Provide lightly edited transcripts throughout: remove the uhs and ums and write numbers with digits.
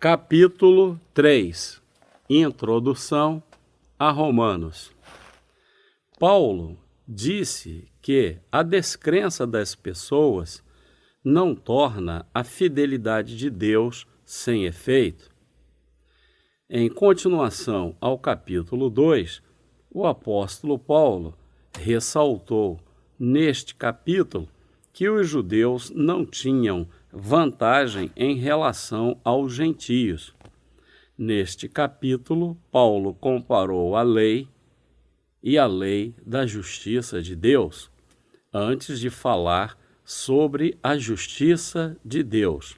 Capítulo 3. Introdução a Romanos. Paulo disse que a descrença das pessoas não torna a fidelidade de Deus sem efeito. Em continuação ao capítulo 2, o apóstolo Paulo ressaltou neste capítulo que os judeus não tinham vantagem em relação aos gentios. Neste capítulo, Paulo comparou a lei e a lei da justiça de Deus, antes de falar sobre a justiça de Deus,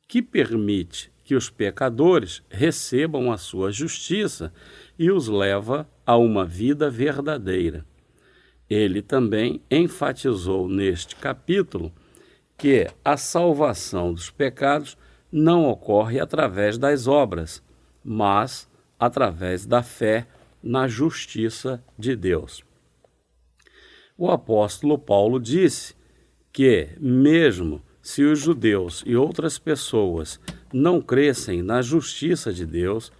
que permite que os pecadores recebam a sua justiça e os leva a uma vida verdadeira. Ele também enfatizou neste capítulo que a salvação dos pecados não ocorre através das obras, mas através da fé na justiça de Deus. O apóstolo Paulo disse que, mesmo se os judeus e outras pessoas não crescem na justiça de Deus,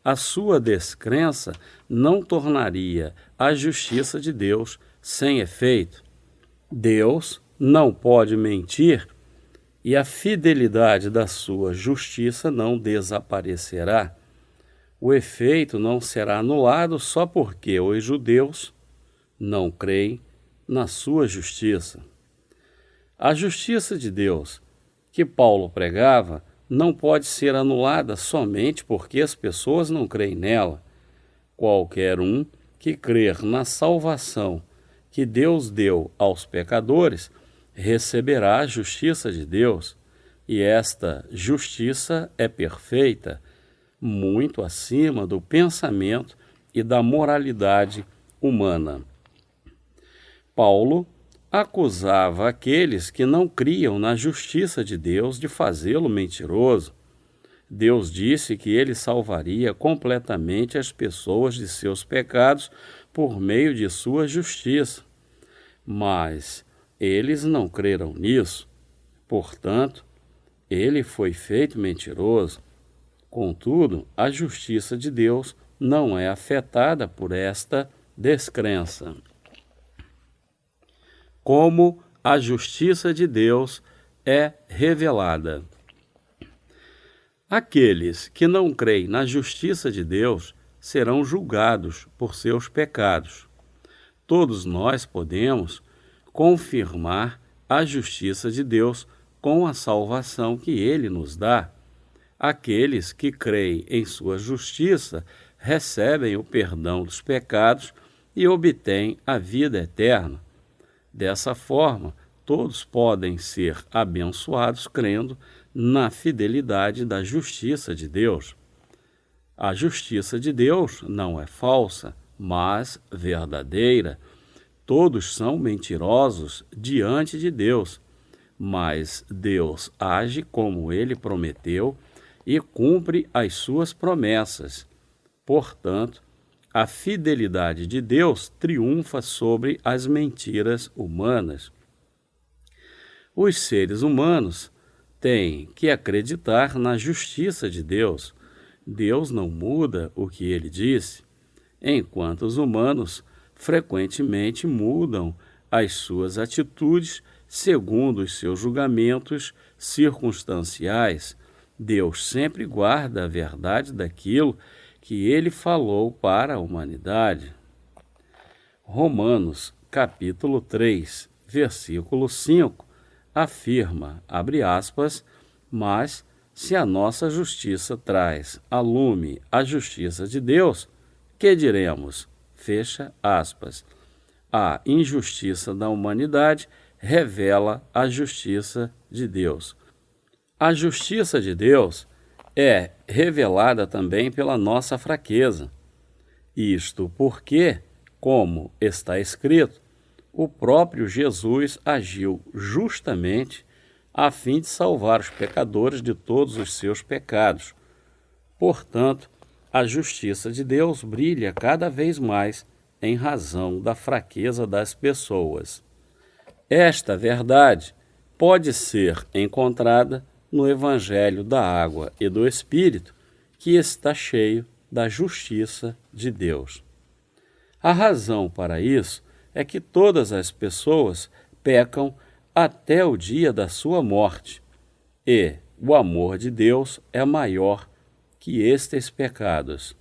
a sua descrença não tornaria a justiça de Deus sem efeito. Deus não pode mentir e a fidelidade da sua justiça não desaparecerá. O efeito não será anulado só porque os judeus não creem na sua justiça. A justiça de Deus que Paulo pregava não pode ser anulada somente porque as pessoas não creem nela. Qualquer um que crer na salvação que Deus deu aos pecadores receberá a justiça de Deus, e esta justiça é perfeita, muito acima do pensamento e da moralidade humana. Paulo acusava aqueles que não criam na justiça de Deus de fazê-lo mentiroso. Deus disse que ele salvaria completamente as pessoas de seus pecados por meio de sua justiça. Mas eles não creram nisso. Portanto, ele foi feito mentiroso. Contudo, a justiça de Deus não é afetada por esta descrença. Como a justiça de Deus é revelada. Aqueles que não creem na justiça de Deus serão julgados por seus pecados. Todos nós podemos confirmar a justiça de Deus com a salvação que Ele nos dá. Aqueles que creem em sua justiça recebem o perdão dos pecados e obtêm a vida eterna. Dessa forma, todos podem ser abençoados crendo na fidelidade da justiça de Deus. A justiça de Deus não é falsa, mas verdadeira. Todos são mentirosos diante de Deus, mas Deus age como Ele prometeu e cumpre as suas promessas. Portanto, a fidelidade de Deus triunfa sobre as mentiras humanas. Os seres humanos têm que acreditar na justiça de Deus. Deus não muda o que Ele disse, enquanto os humanos frequentemente mudam as suas atitudes segundo os seus julgamentos circunstanciais. Deus sempre guarda a verdade daquilo que Ele falou para a humanidade. Romanos, capítulo 3, versículo 5, afirma, abre aspas, mas se a nossa justiça traz a lume a justiça de Deus, que diremos? Fecha aspas. A injustiça da humanidade revela a justiça de Deus. A justiça de Deus é revelada também pela nossa fraqueza. Isto porque, como está escrito, o próprio Jesus agiu justamente a fim de salvar os pecadores de todos os seus pecados. Portanto, a justiça de Deus brilha cada vez mais em razão da fraqueza das pessoas. Esta verdade pode ser encontrada no Evangelho da Água e do Espírito, que está cheio da justiça de Deus. A razão para isso é que todas as pessoas pecam até o dia da sua morte, e o amor de Deus é maior que estes pecados.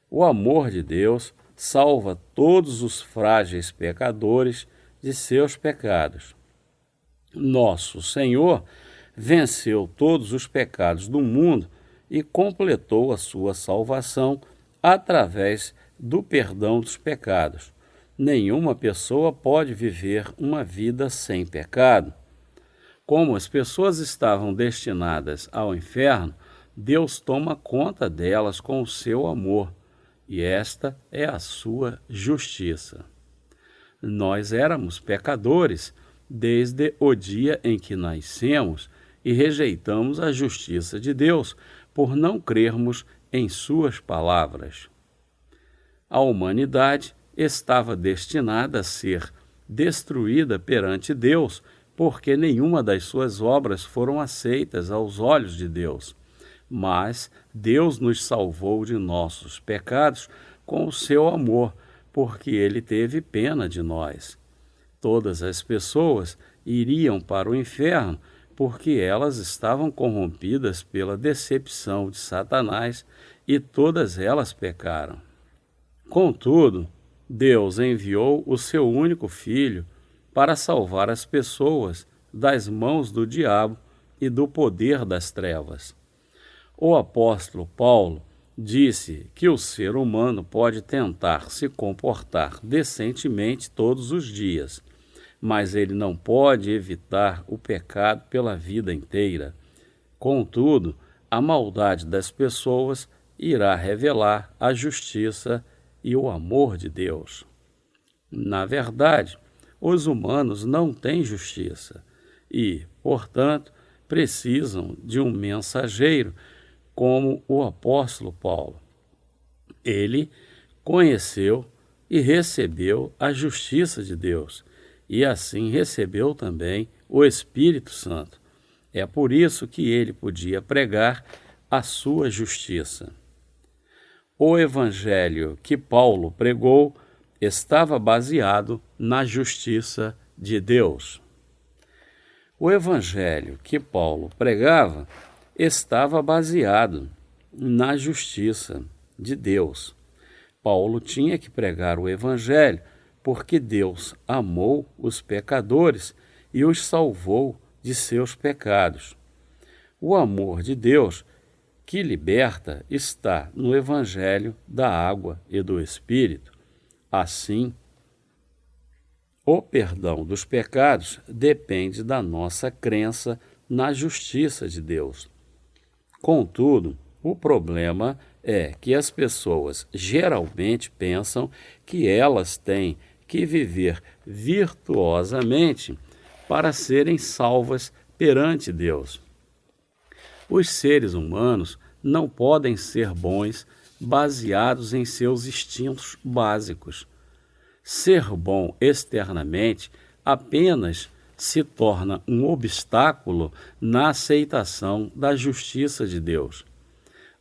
O amor de Deus salva todos os frágeis pecadores de seus pecados. Nosso Senhor venceu todos os pecados do mundo e completou a sua salvação através do perdão dos pecados. Nenhuma pessoa pode viver uma vida sem pecado. Como as pessoas estavam destinadas ao inferno, Deus toma conta delas com o seu amor, e esta é a sua justiça. Nós éramos pecadores desde o dia em que nascemos e rejeitamos a justiça de Deus por não crermos em suas palavras. A humanidade estava destinada a ser destruída perante Deus, porque nenhuma das suas obras foram aceitas aos olhos de Deus. Mas Deus nos salvou de nossos pecados com o seu amor, porque Ele teve pena de nós. Todas as pessoas iriam para o inferno, porque elas estavam corrompidas pela decepção de Satanás e todas elas pecaram. Contudo, Deus enviou o seu único Filho para salvar as pessoas das mãos do diabo e do poder das trevas. O apóstolo Paulo disse que o ser humano pode tentar se comportar decentemente todos os dias, mas ele não pode evitar o pecado pela vida inteira. Contudo, a maldade das pessoas irá revelar a justiça e o amor de Deus. Na verdade, os humanos não têm justiça e, portanto, precisam de um mensageiro como o apóstolo Paulo. Ele conheceu e recebeu a justiça de Deus e assim recebeu também o Espírito Santo. É por isso que ele podia pregar a sua justiça. O evangelho que Paulo pregou estava baseado na justiça de Deus. O evangelho que Paulo pregava estava baseado na justiça de Deus. Paulo tinha que pregar o evangelho porque Deus amou os pecadores e os salvou de seus pecados. O amor de Deus que liberta está no evangelho da água e do Espírito. Assim, o perdão dos pecados depende da nossa crença na justiça de Deus. Contudo, o problema é que as pessoas geralmente pensam que elas têm que viver virtuosamente para serem salvas perante Deus. Os seres humanos não podem ser bons baseados em seus instintos básicos. Ser bom externamente apenas se torna um obstáculo na aceitação da justiça de Deus.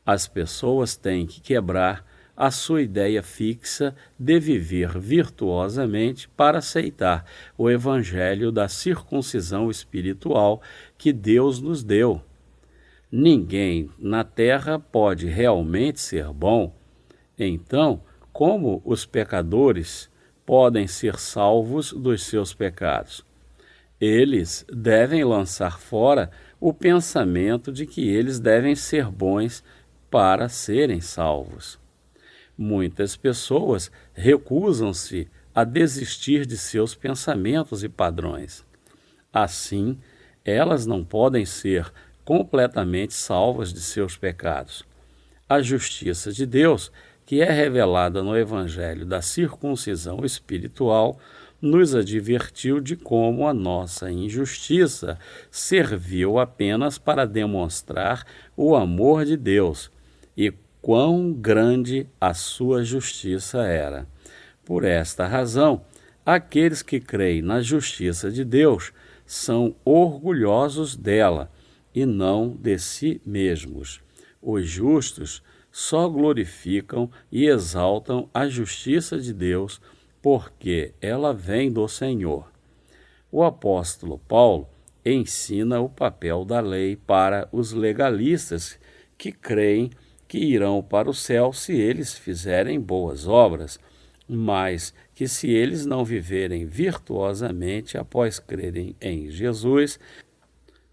As pessoas têm que quebrar a sua ideia fixa de viver virtuosamente para aceitar o evangelho da circuncisão espiritual que Deus nos deu. Ninguém na terra pode realmente ser bom. Então, como os pecadores podem ser salvos dos seus pecados? Eles devem lançar fora o pensamento de que eles devem ser bons para serem salvos. Muitas pessoas recusam-se a desistir de seus pensamentos e padrões. Assim, elas não podem ser completamente salvas de seus pecados. A justiça de Deus, que é revelada no evangelho da circuncisão espiritual, nos advertiu de como a nossa injustiça serviu apenas para demonstrar o amor de Deus e quão grande a sua justiça era. Por esta razão, aqueles que creem na justiça de Deus são orgulhosos dela e não de si mesmos. Os justos só glorificam e exaltam a justiça de Deus, porque ela vem do Senhor. O apóstolo Paulo ensina o papel da lei para os legalistas que creem que irão para o céu se eles fizerem boas obras, mas que se eles não viverem virtuosamente após crerem em Jesus,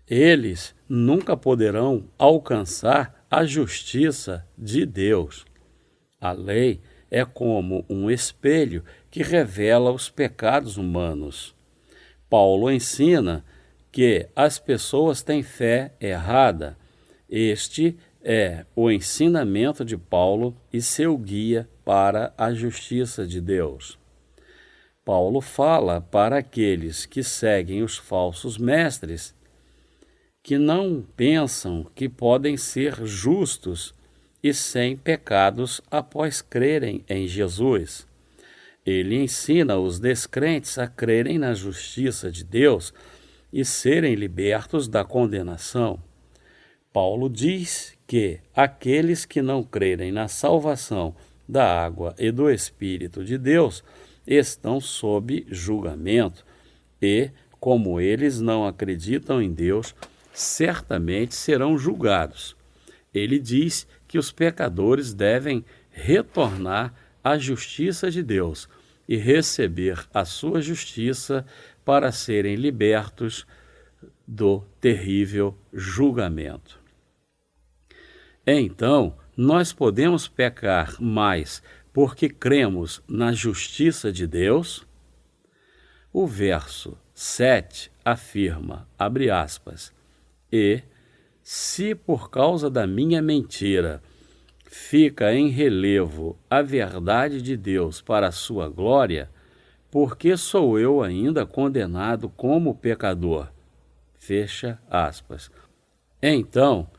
eles nunca poderão alcançar a justiça de Deus. A lei é como um espelho que revela os pecados humanos. Paulo ensina que as pessoas têm fé errada. Este é o ensinamento de Paulo e seu guia para a justiça de Deus. Paulo fala para aqueles que seguem os falsos mestres, que não pensam que podem ser justos e sem pecados após crerem em Jesus. Ele ensina os descrentes a crerem na justiça de Deus e serem libertos da condenação. Paulo diz que aqueles que não crerem na salvação da água e do Espírito de Deus estão sob julgamento e, como eles não acreditam em Deus, certamente serão julgados. Ele diz que os pecadores devem retornar à justiça de Deus e receber a sua justiça para serem libertos do terrível julgamento. Então, nós podemos pecar mais porque cremos na justiça de Deus? O verso 7 afirma, abre aspas, e, se por causa da minha mentira fica em relevo a verdade de Deus para a sua glória, por que sou eu ainda condenado como pecador? Fecha aspas. Então,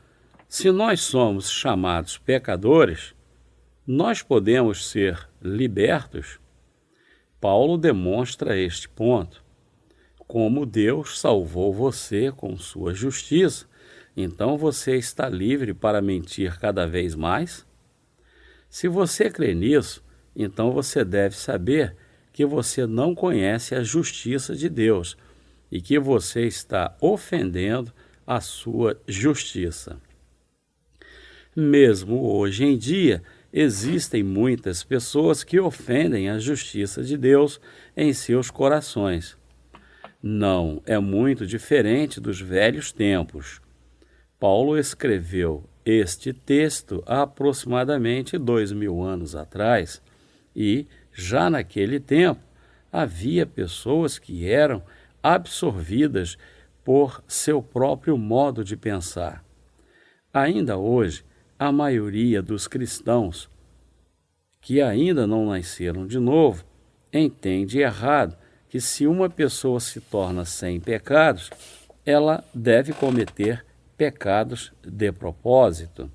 se nós somos chamados pecadores, nós podemos ser libertos? Paulo demonstra este ponto. Como Deus salvou você com sua justiça, então você está livre para mentir cada vez mais? Se você crê nisso, então você deve saber que você não conhece a justiça de Deus e que você está ofendendo a sua justiça. Mesmo hoje em dia, existem muitas pessoas que ofendem a justiça de Deus em seus corações. Não é muito diferente dos velhos tempos. Paulo escreveu este texto há aproximadamente 2000 anos atrás e, já naquele tempo, havia pessoas que eram absorvidas por seu próprio modo de pensar. Ainda hoje, a maioria dos cristãos que ainda não nasceram de novo entende errado que se uma pessoa se torna sem pecados, ela deve cometer pecados de propósito.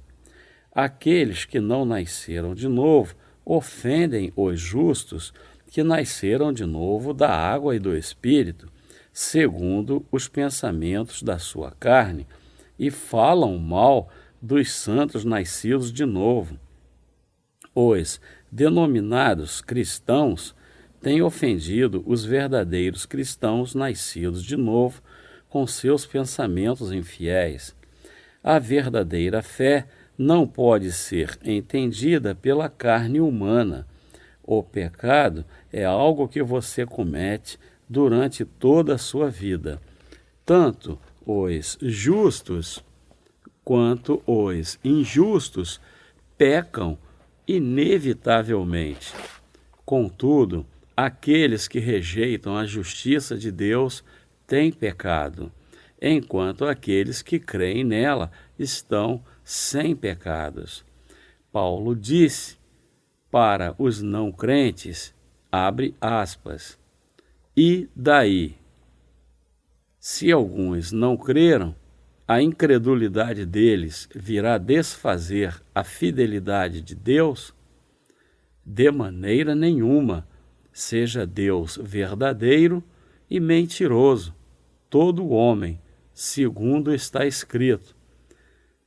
Aqueles que não nasceram de novo ofendem os justos que nasceram de novo da água e do Espírito, segundo os pensamentos da sua carne, e falam mal dos santos nascidos de novo. Os denominados cristãos têm ofendido os verdadeiros cristãos nascidos de novo com seus pensamentos infiéis. A verdadeira fé não pode ser entendida pela carne humana. O pecado é algo que você comete durante toda a sua vida. Tanto os justos quanto os injustos pecam inevitavelmente. Contudo, aqueles que rejeitam a justiça de Deus têm pecado, enquanto aqueles que creem nela estão sem pecados. Paulo disse para os não crentes, abre aspas, e daí? Se alguns não creram, a incredulidade deles virá desfazer a fidelidade de Deus? De maneira nenhuma, seja Deus verdadeiro e mentiroso, todo homem, segundo está escrito,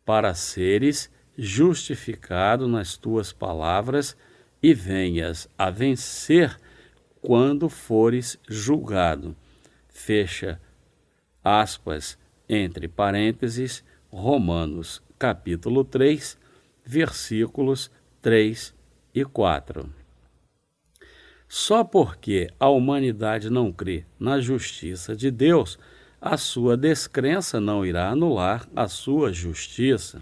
para seres justificado nas tuas palavras e venhas a vencer quando fores julgado. Fecha aspas, entre parênteses, Romanos capítulo 3, versículos 3 e 4. Só porque a humanidade não crê na justiça de Deus, a sua descrença não irá anular a sua justiça.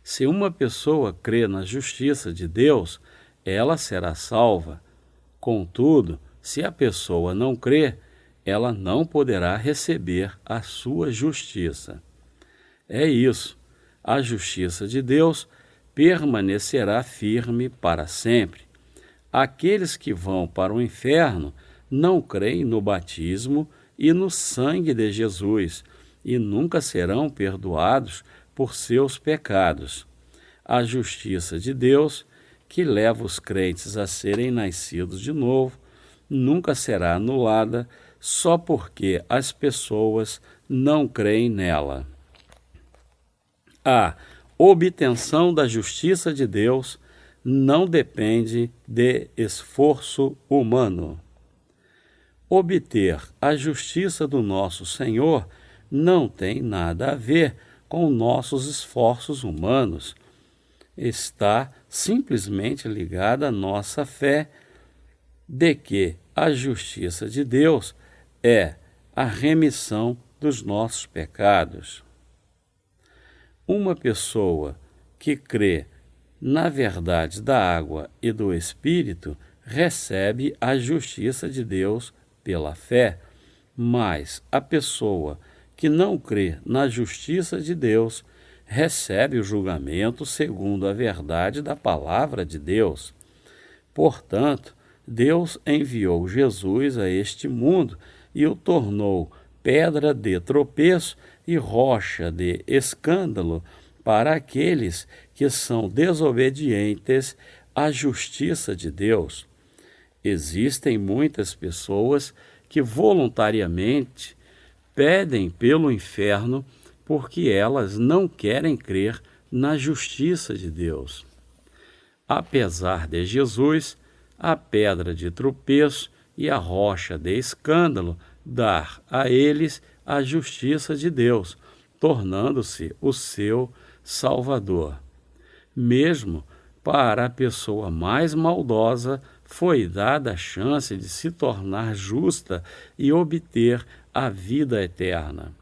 Se uma pessoa crê na justiça de Deus, ela será salva. Contudo, se a pessoa não crê, ela não poderá receber a sua justiça. É isso. A justiça de Deus permanecerá firme para sempre. Aqueles que vão para o inferno não creem no batismo e no sangue de Jesus e nunca serão perdoados por seus pecados. A justiça de Deus, que leva os crentes a serem nascidos de novo, nunca será anulada só porque as pessoas não creem nela. A obtenção da justiça de Deus não depende de esforço humano. Obter a justiça do nosso Senhor não tem nada a ver com nossos esforços humanos. Está simplesmente ligada à nossa fé de que a justiça de Deus é a remissão dos nossos pecados. Uma pessoa que crê na verdade da água e do Espírito recebe a justiça de Deus pela fé, mas a pessoa que não crê na justiça de Deus recebe o julgamento segundo a verdade da palavra de Deus. Portanto, Deus enviou Jesus a este mundo e o tornou pedra de tropeço e rocha de escândalo para aqueles que são desobedientes à justiça de Deus. Existem muitas pessoas que voluntariamente pedem pelo inferno porque elas não querem crer na justiça de Deus. Apesar de Jesus, a pedra de tropeço e a rocha de escândalo dar a eles a justiça de Deus, tornando-se o seu Salvador. Mesmo para a pessoa mais maldosa foi dada a chance de se tornar justa e obter a vida eterna.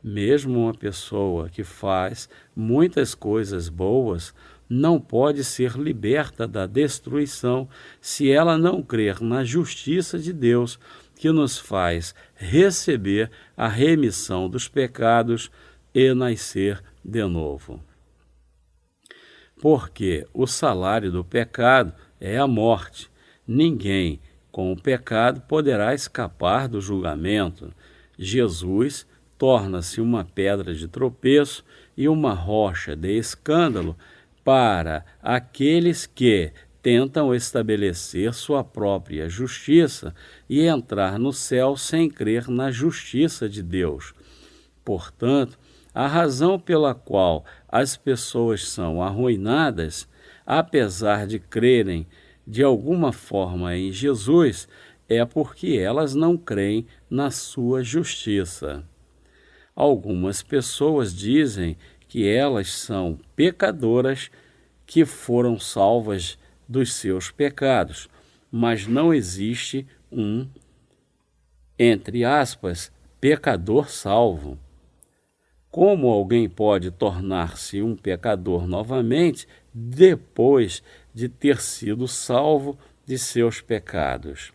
Mesmo uma pessoa que faz muitas coisas boas não pode ser liberta da destruição se ela não crer na justiça de Deus, que nos faz receber a remissão dos pecados e nascer de novo. Porque o salário do pecado é a morte. Ninguém com o pecado poderá escapar do julgamento. Jesus torna-se uma pedra de tropeço e uma rocha de escândalo para aqueles que tentam estabelecer sua própria justiça e entrar no céu sem crer na justiça de Deus. Portanto, a razão pela qual as pessoas são arruinadas, apesar de crerem de alguma forma em Jesus, é porque elas não creem na sua justiça. Algumas pessoas dizem que elas são pecadoras que foram salvas dos seus pecados, mas não existe um, entre aspas, pecador salvo. Como alguém pode tornar-se um pecador novamente depois de ter sido salvo de seus pecados?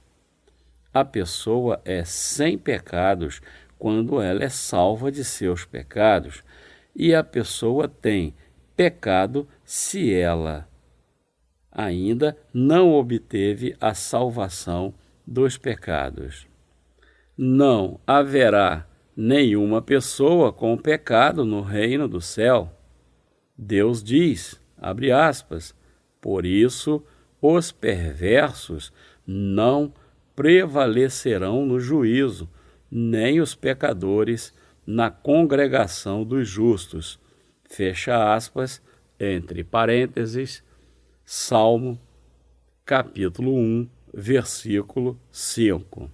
A pessoa é sem pecados quando ela é salva de seus pecados, e a pessoa tem pecado se ela ainda não obteve a salvação dos pecados. Não haverá nenhuma pessoa com pecado no reino do céu. Deus diz, abre aspas, por isso os perversos não prevalecerão no juízo, nem os pecadores na congregação dos justos. Fecha aspas, entre parênteses, Salmo, capítulo 1, versículo 5.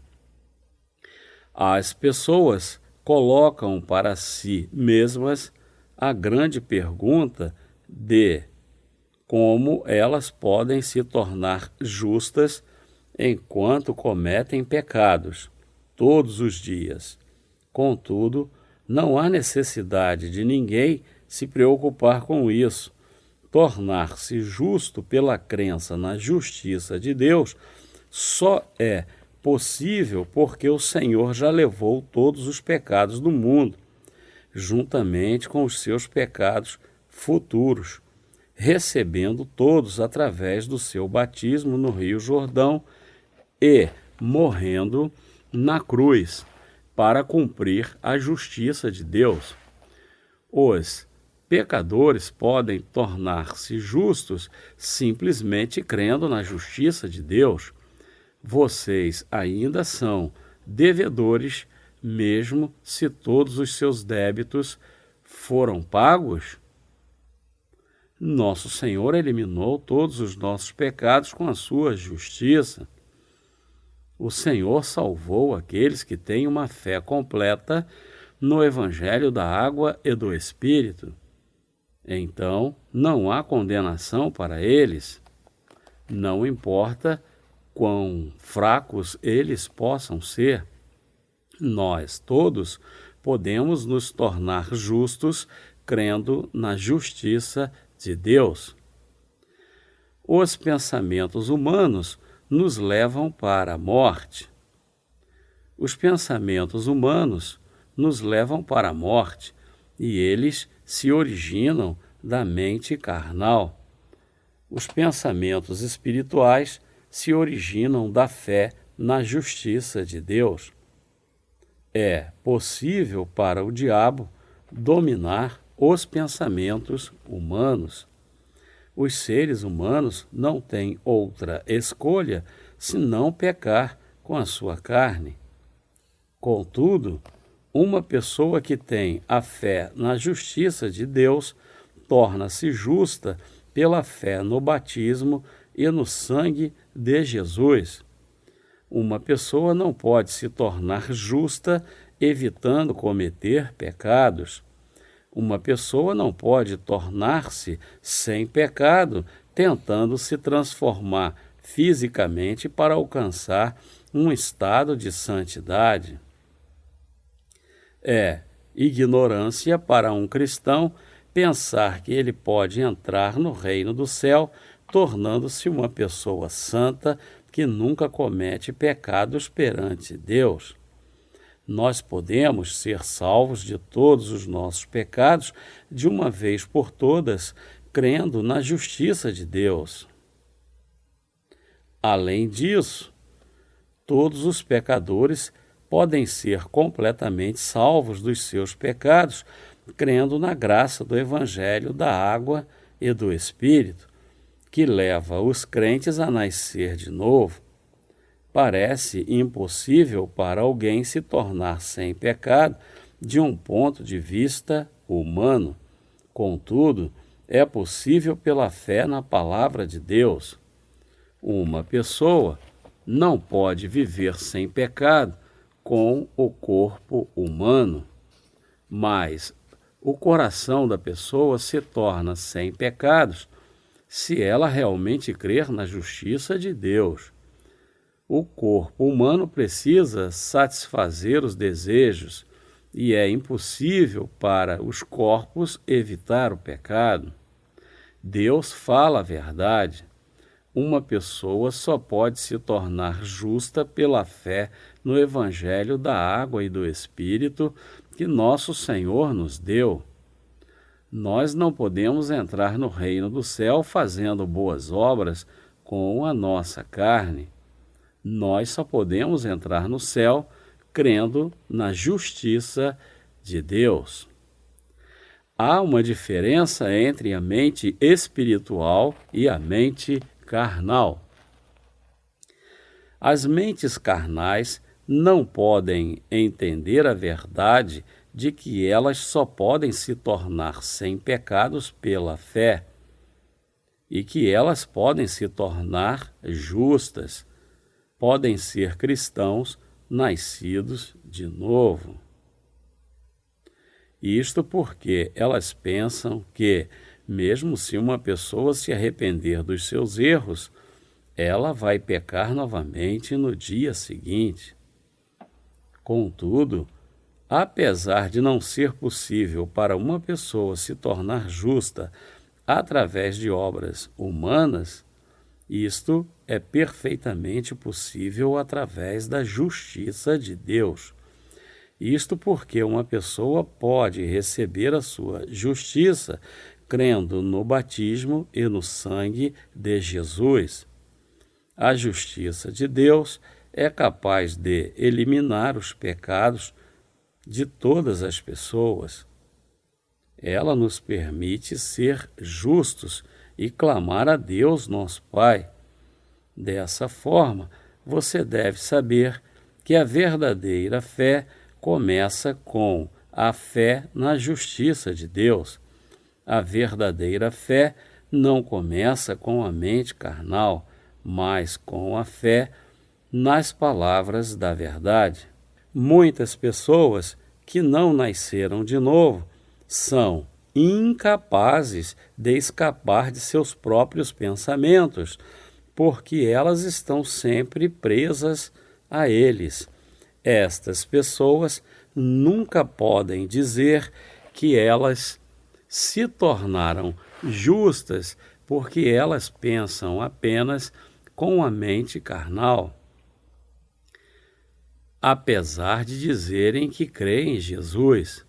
As pessoas colocam para si mesmas a grande pergunta de como elas podem se tornar justas enquanto cometem pecados todos os dias. Contudo, não há necessidade de ninguém se preocupar com isso. Tornar-se justo pela crença na justiça de Deus só é possível porque o Senhor já levou todos os pecados do mundo, juntamente com os seus pecados futuros, recebendo todos através do seu batismo no Rio Jordão e morrendo na cruz para cumprir a justiça de Deus. Os pecadores podem tornar-se justos simplesmente crendo na justiça de Deus. Vocês ainda são devedores, mesmo se todos os seus débitos foram pagos? Nosso Senhor eliminou todos os nossos pecados com a sua justiça. O Senhor salvou aqueles que têm uma fé completa no Evangelho da Água e do Espírito. Então, não há condenação para eles. Não importa quão fracos eles possam ser, nós todos podemos nos tornar justos crendo na justiça de Deus. Os pensamentos humanos nos levam para a morte. Os pensamentos humanos nos levam para a morte e eles se originam da mente carnal. Os pensamentos espirituais se originam da fé na justiça de Deus. É possível para o diabo dominar os pensamentos humanos. Os seres humanos não têm outra escolha senão pecar com a sua carne. Contudo, uma pessoa que tem a fé na justiça de Deus torna-se justa pela fé no batismo e no sangue de Jesus. Uma pessoa não pode se tornar justa evitando cometer pecados. Uma pessoa não pode tornar-se sem pecado tentando se transformar fisicamente para alcançar um estado de santidade. É ignorância para um cristão pensar que ele pode entrar no reino do céu tornando-se uma pessoa santa que nunca comete pecados perante Deus. Nós podemos ser salvos de todos os nossos pecados de uma vez por todas, crendo na justiça de Deus. Além disso, todos os pecadores podem ser completamente salvos dos seus pecados, crendo na graça do Evangelho da Água e do Espírito, que leva os crentes a nascer de novo. Parece impossível para alguém se tornar sem pecado de um ponto de vista humano. Contudo, é possível pela fé na palavra de Deus. Uma pessoa não pode viver sem pecado com o corpo humano, mas o coração da pessoa se torna sem pecados se ela realmente crer na justiça de Deus. O corpo humano precisa satisfazer os desejos e é impossível para os corpos evitar o pecado. Deus fala a verdade. Uma pessoa só pode se tornar justa pela fé no Evangelho da Água e do Espírito que nosso Senhor nos deu. Nós não podemos entrar no reino do céu fazendo boas obras com a nossa carne. Nós só podemos entrar no céu crendo na justiça de Deus. Há uma diferença entre a mente espiritual e a mente carnal. As mentes carnais não podem entender a verdade de que elas só podem se tornar sem pecados pela fé e que elas podem se tornar justas, podem ser cristãos nascidos de novo. Isto porque elas pensam que, mesmo se uma pessoa se arrepender dos seus erros, ela vai pecar novamente no dia seguinte. Contudo, apesar de não ser possível para uma pessoa se tornar justa através de obras humanas, isto é perfeitamente possível através da justiça de Deus. Isto porque uma pessoa pode receber a sua justiça crendo no batismo e no sangue de Jesus. A justiça de Deus é capaz de eliminar os pecados de todas as pessoas. Ela nos permite ser justos e clamar a Deus, nosso Pai. Dessa forma, você deve saber que a verdadeira fé começa com a fé na justiça de Deus. A verdadeira fé não começa com a mente carnal, mas com a fé nas palavras da verdade. Muitas pessoas que não nasceram de novo são incapazes de escapar de seus próprios pensamentos, porque elas estão sempre presas a eles. Estas pessoas nunca podem dizer que elas se tornaram justas porque elas pensam apenas com a mente carnal. Apesar de dizerem que creem em Jesus,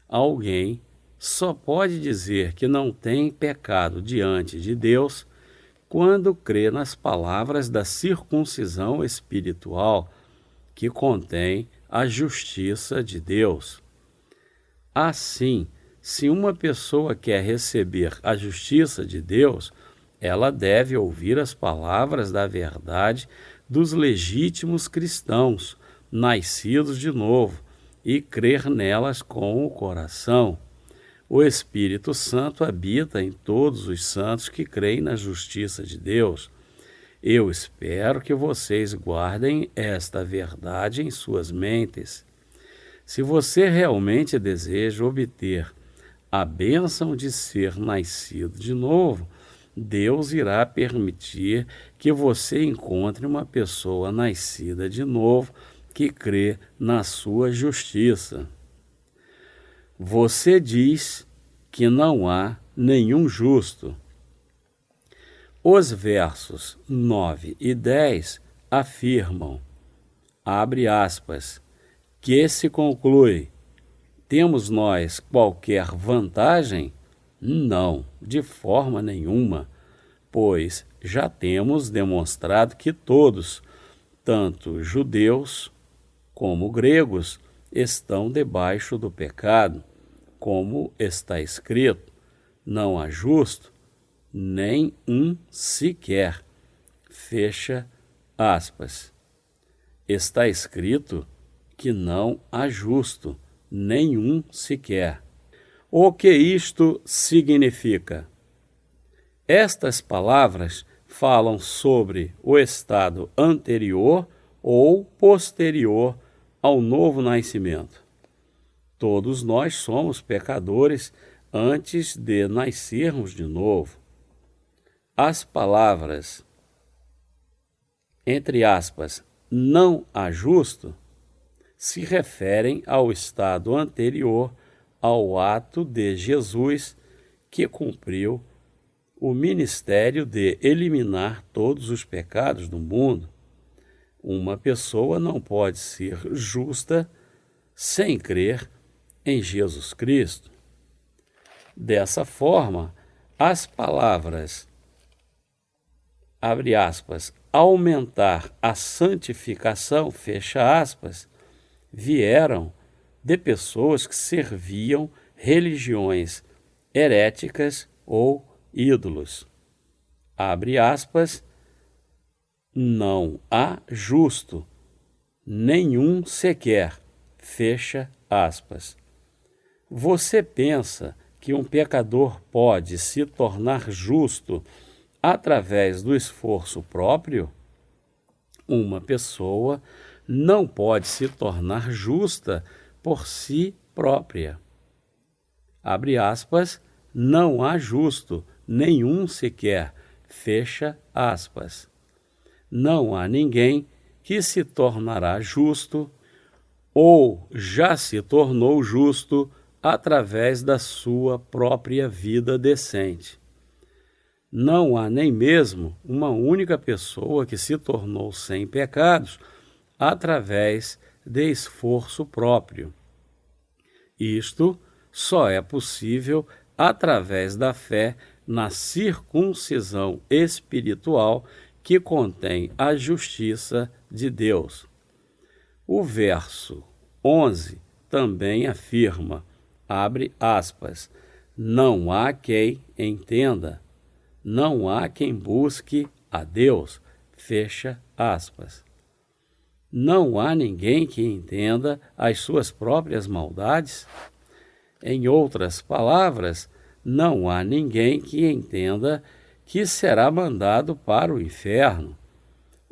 alguém só pode dizer que não tem pecado diante de Deus quando crê nas palavras da circuncisão espiritual que contém a justiça de Deus. Assim, se uma pessoa quer receber a justiça de Deus, ela deve ouvir as palavras da verdade dos legítimos cristãos, nascidos de novo, e crer nelas com o coração. O Espírito Santo habita em todos os santos que creem na justiça de Deus. Eu espero que vocês guardem esta verdade em suas mentes. Se você realmente deseja obter a bênção de ser nascido de novo, Deus irá permitir que você encontre uma pessoa nascida de novo que crê na sua justiça. Você diz que não há nenhum justo. Os versos 9 e 10 afirmam, abre aspas, que se conclui, temos nós qualquer vantagem? Não, de forma nenhuma, pois já temos demonstrado que todos, tanto judeus como gregos, estão debaixo do pecado, como está escrito, não há justo, nem um sequer. Fecha aspas. Está escrito que não há justo, nenhum sequer. O que isto significa? Estas palavras falam sobre o estado anterior ou posterior ao novo nascimento. Todos nós somos pecadores antes de nascermos de novo. As palavras, entre aspas, não há justo, se referem ao estado anterior ao ato de Jesus que cumpriu o ministério de eliminar todos os pecados do mundo. Uma pessoa não pode ser justa sem crer em Jesus Cristo. Dessa forma, as palavras, abre aspas, aumentar a santificação, fecha aspas, vieram de pessoas que serviam religiões heréticas ou ídolos. Abre aspas, não há justo, nenhum sequer, fecha aspas. Você pensa que um pecador pode se tornar justo através do esforço próprio? Uma pessoa não pode se tornar justa por si própria. Abre aspas, não há justo, nenhum sequer, fecha aspas. Não há ninguém que se tornará justo ou já se tornou justo através da sua própria vida decente. Não há nem mesmo uma única pessoa que se tornou sem pecados através de esforço próprio. Isto só é possível através da fé na circuncisão espiritual que contém a justiça de Deus. O verso 11 também afirma, abre aspas, não há quem entenda, não há quem busque a Deus, fecha aspas. Não há ninguém que entenda as suas próprias maldades? Em outras palavras, não há ninguém que entenda que será mandado para o inferno.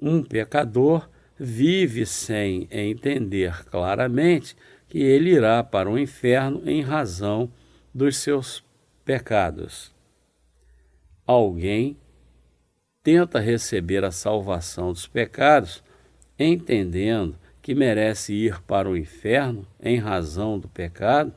Um pecador vive sem entender claramente que ele irá para o inferno em razão dos seus pecados. Alguém tenta receber a salvação dos pecados, entendendo que merece ir para o inferno em razão do pecado?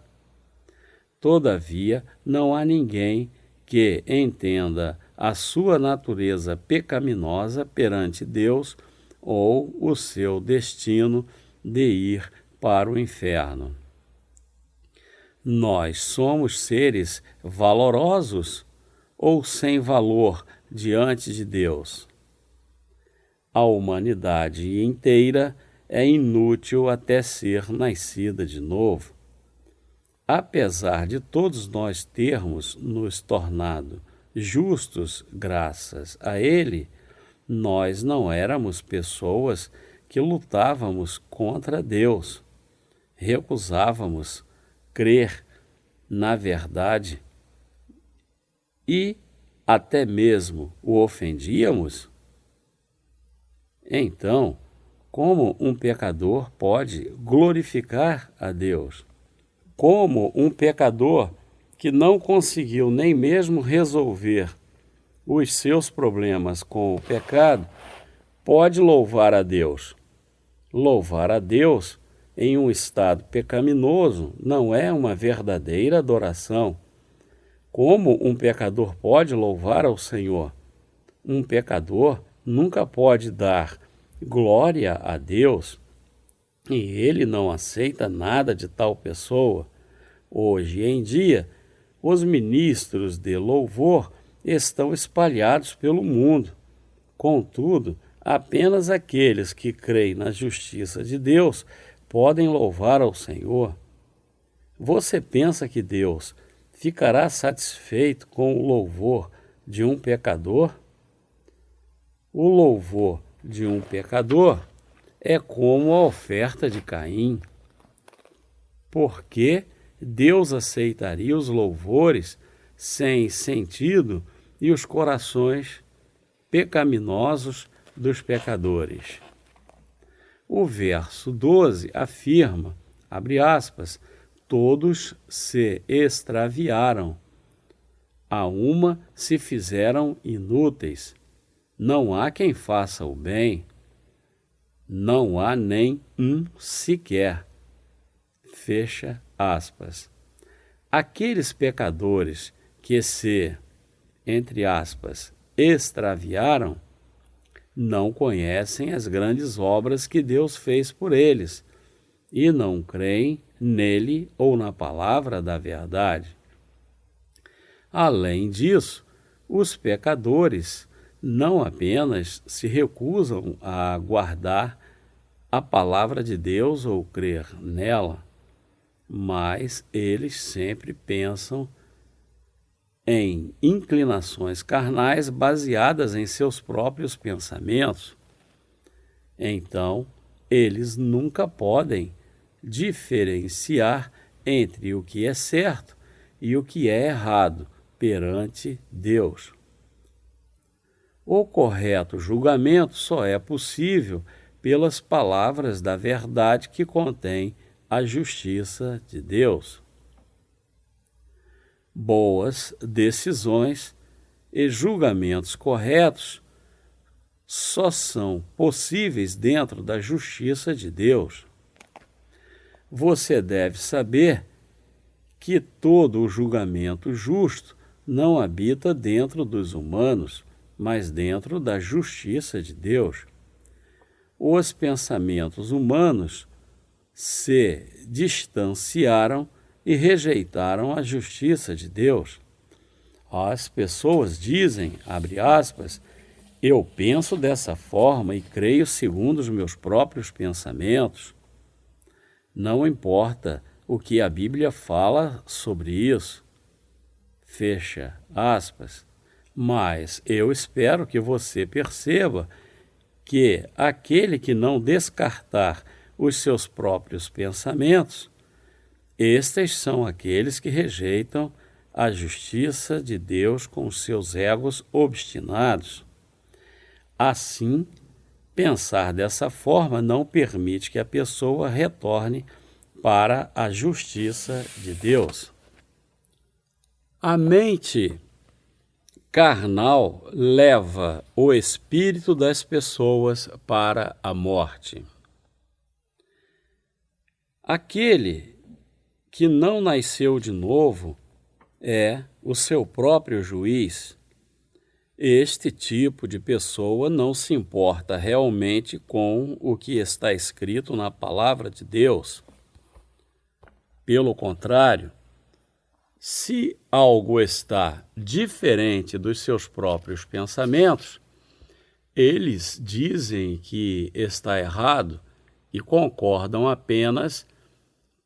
Todavia, não há ninguém que entenda a sua natureza pecaminosa perante Deus ou o seu destino de ir para o inferno. Nós somos seres valorosos ou sem valor diante de Deus? A humanidade inteira é inútil até ser nascida de novo. Apesar de todos nós termos nos tornado justos graças a Ele, nós não éramos pessoas que lutávamos contra Deus, recusávamos crer na verdade e até mesmo o ofendíamos. Então, como um pecador pode glorificar a Deus? Como um pecador que não conseguiu nem mesmo resolver os seus problemas com o pecado pode louvar a Deus? Louvar a Deus em um estado pecaminoso não é uma verdadeira adoração. Como um pecador pode louvar ao Senhor? Um pecador nunca pode dar glória a Deus e ele não aceita nada de tal pessoa. Hoje em dia, os ministros de louvor estão espalhados pelo mundo. Contudo, apenas aqueles que creem na justiça de Deus podem louvar ao Senhor. Você pensa que Deus ficará satisfeito com o louvor de um pecador? O louvor de um pecador é como a oferta de Caim. Por que Deus aceitaria os louvores sem sentido e os corações pecaminosos dos pecadores? O verso 12 afirma, abre aspas, todos se extraviaram, a uma se fizeram inúteis. Não há quem faça o bem, não há nem um sequer. Fecha aspas. Aqueles pecadores que se, entre aspas, extraviaram, não conhecem as grandes obras que Deus fez por eles e não creem nele ou na palavra da verdade. Além disso, os pecadores não apenas se recusam a guardar a palavra de Deus ou crer nela, mas eles sempre pensam em inclinações carnais baseadas em seus próprios pensamentos. Então, eles nunca podem diferenciar entre o que é certo e o que é errado perante Deus. O correto julgamento só é possível pelas palavras da verdade que contém a justiça de Deus. Boas decisões e julgamentos corretos só são possíveis dentro da justiça de Deus. Você deve saber que todo o julgamento justo não habita dentro dos humanos, mas dentro da justiça de Deus. Os pensamentos humanos se distanciaram e rejeitaram a justiça de Deus. As pessoas dizem, abre aspas, eu penso dessa forma e creio segundo os meus próprios pensamentos. Não importa o que a Bíblia fala sobre isso. Fecha aspas. Mas eu espero que você perceba que aquele que não descartar os seus próprios pensamentos, estes são aqueles que rejeitam a justiça de Deus com os seus egos obstinados. Assim, pensar dessa forma não permite que a pessoa retorne para a justiça de Deus. A mente carnal leva o espírito das pessoas para a morte. Aquele que não nasceu de novo é o seu próprio juiz. Este tipo de pessoa não se importa realmente com o que está escrito na palavra de Deus. Pelo contrário, se algo está diferente dos seus próprios pensamentos, eles dizem que está errado e concordam apenas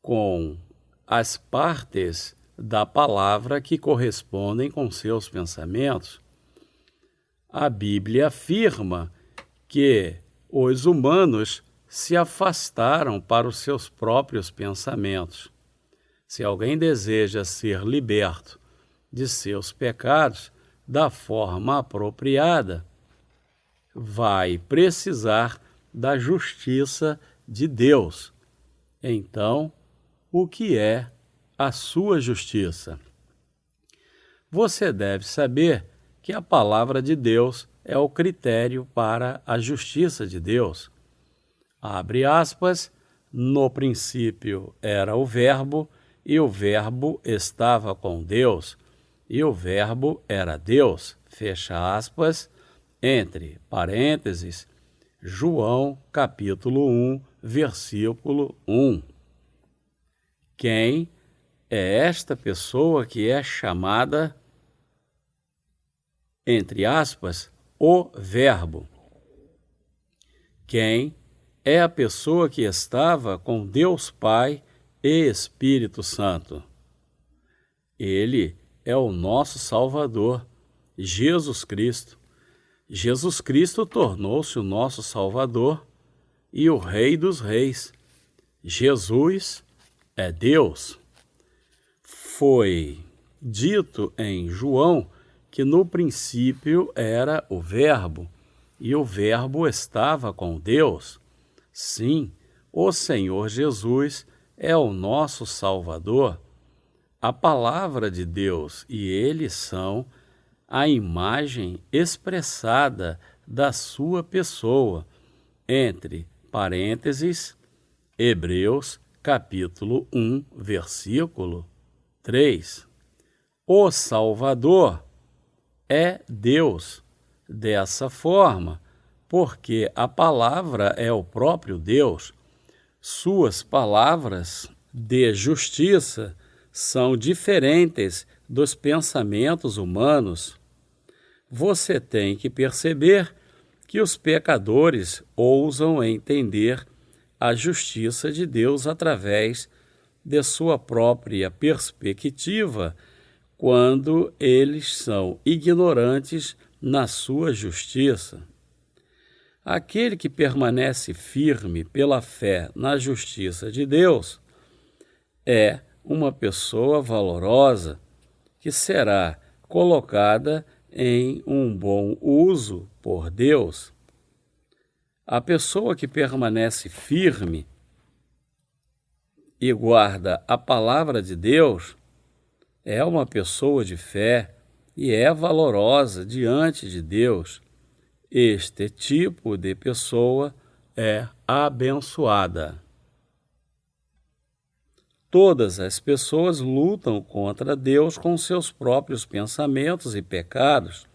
com as partes da palavra que correspondem com seus pensamentos. A Bíblia afirma que os humanos se afastaram para os seus próprios pensamentos. Se alguém deseja ser liberto de seus pecados da forma apropriada, vai precisar da justiça de Deus. Então, o que é a sua justiça? Você deve saber que a palavra de Deus é o critério para a justiça de Deus. Abre aspas, no princípio era o Verbo, e o Verbo estava com Deus, e o Verbo era Deus, fecha aspas, entre parênteses, João capítulo 1, versículo 1. Quem é esta pessoa que é chamada, entre aspas, o Verbo? Quem é a pessoa que estava com Deus Pai e Espírito Santo? Ele é o nosso Salvador, Jesus Cristo. Jesus Cristo tornou-se o nosso Salvador e o Rei dos Reis. Jesus é Deus. Foi dito em João que no princípio era o Verbo, e o Verbo estava com Deus. Sim, o Senhor Jesus é o nosso Salvador. A palavra de Deus e ele são a imagem expressada da sua pessoa, entre parênteses, Hebreus capítulo 1, versículo 3. O Salvador é Deus. Dessa forma, porque a palavra é o próprio Deus, suas palavras de justiça são diferentes dos pensamentos humanos. Você tem que perceber que os pecadores ousam entender a justiça de Deus através de sua própria perspectiva, quando eles são ignorantes na sua justiça. Aquele que permanece firme pela fé na justiça de Deus é uma pessoa valorosa que será colocada em um bom uso por Deus. A pessoa que permanece firme e guarda a palavra de Deus é uma pessoa de fé e é valorosa diante de Deus. Este tipo de pessoa é abençoada. Todas as pessoas lutam contra Deus com seus próprios pensamentos e pecados.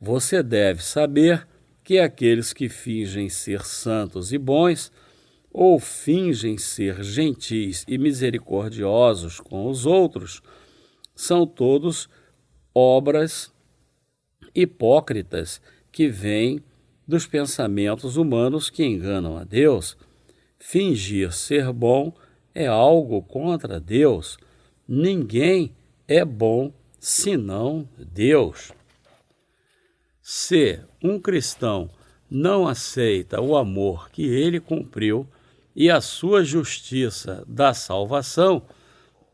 Você deve saber que aqueles que fingem ser santos e bons, ou fingem ser gentis e misericordiosos com os outros, são todos obras hipócritas que vêm dos pensamentos humanos que enganam a Deus. Fingir ser bom é algo contra Deus. Ninguém é bom senão Deus. Se um cristão não aceita o amor que ele cumpriu e a sua justiça da salvação,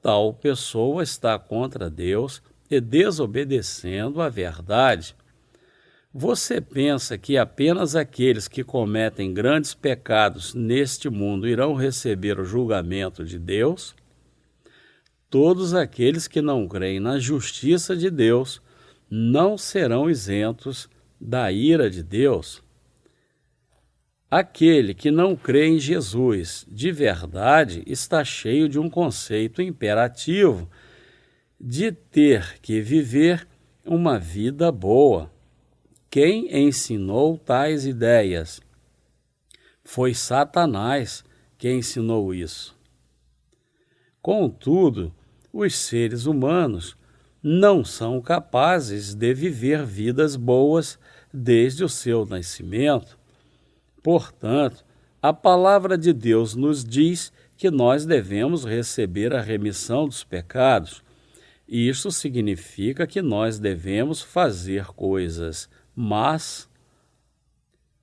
tal pessoa está contra Deus e desobedecendo à verdade. Você pensa que apenas aqueles que cometem grandes pecados neste mundo irão receber o julgamento de Deus? Todos aqueles que não creem na justiça de Deus não serão isentos da ira de Deus. Aquele que não crê em Jesus de verdade está cheio de um conceito imperativo de ter que viver uma vida boa. Quem ensinou tais ideias? Foi Satanás que ensinou isso. Contudo, os seres humanos não são capazes de viver vidas boas desde o seu nascimento. Portanto, a palavra de Deus nos diz que nós devemos receber a remissão dos pecados. Isso significa que nós devemos fazer coisas más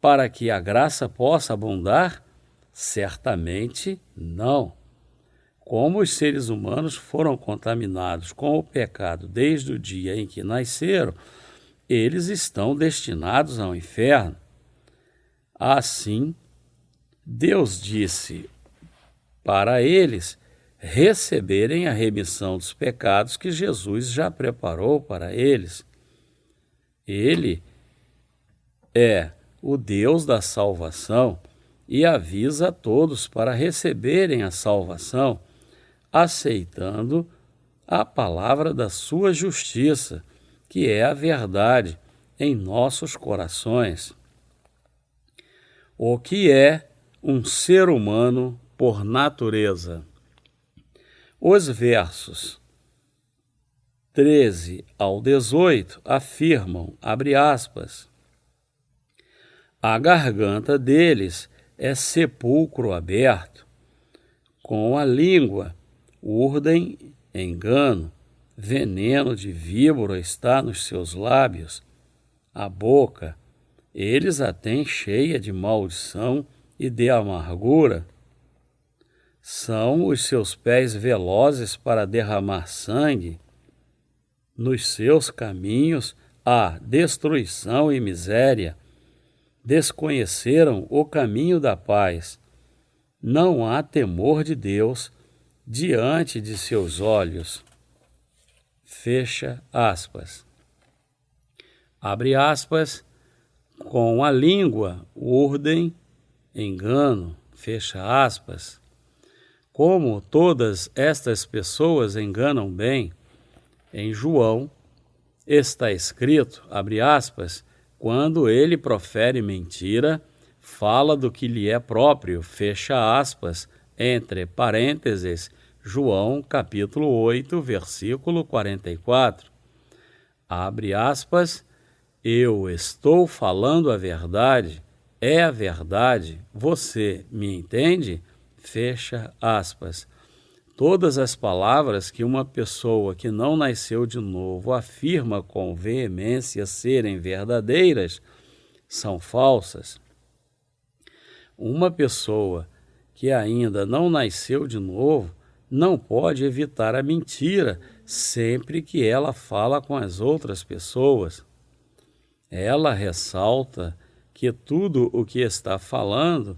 para que a graça possa abundar? Certamente não. Como os seres humanos foram contaminados com o pecado desde o dia em que nasceram, eles estão destinados ao inferno. Assim, Deus disse para eles receberem a remissão dos pecados que Jesus já preparou para eles. Ele é o Deus da salvação e avisa a todos para receberem a salvação, aceitando a palavra da sua justiça, que é a verdade, em nossos corações. O que é um ser humano por natureza? Os versos 13 ao 18 afirmam, abre aspas, a garganta deles é sepulcro aberto, com a língua urdem engano, veneno de víbora está nos seus lábios, a boca eles a têm cheia de maldição e de amargura. São os seus pés velozes para derramar sangue, nos seus caminhos há destruição e miséria. Desconheceram o caminho da paz. Não há temor de Deus diante de seus olhos. Fecha aspas. Abre aspas, com a língua urdem engano, fecha aspas. Como todas estas pessoas enganam bem, em João está escrito, abre aspas, quando ele profere mentira, fala do que lhe é próprio, fecha aspas, entre parênteses, João capítulo 8, versículo 44. Abre aspas, eu estou falando a verdade, é a verdade, você me entende? Fecha aspas. Todas as palavras que uma pessoa que não nasceu de novo afirma com veemência serem verdadeiras são falsas. Uma pessoa que ainda não nasceu de novo não pode evitar a mentira sempre que ela fala com as outras pessoas. Ela ressalta que tudo o que está falando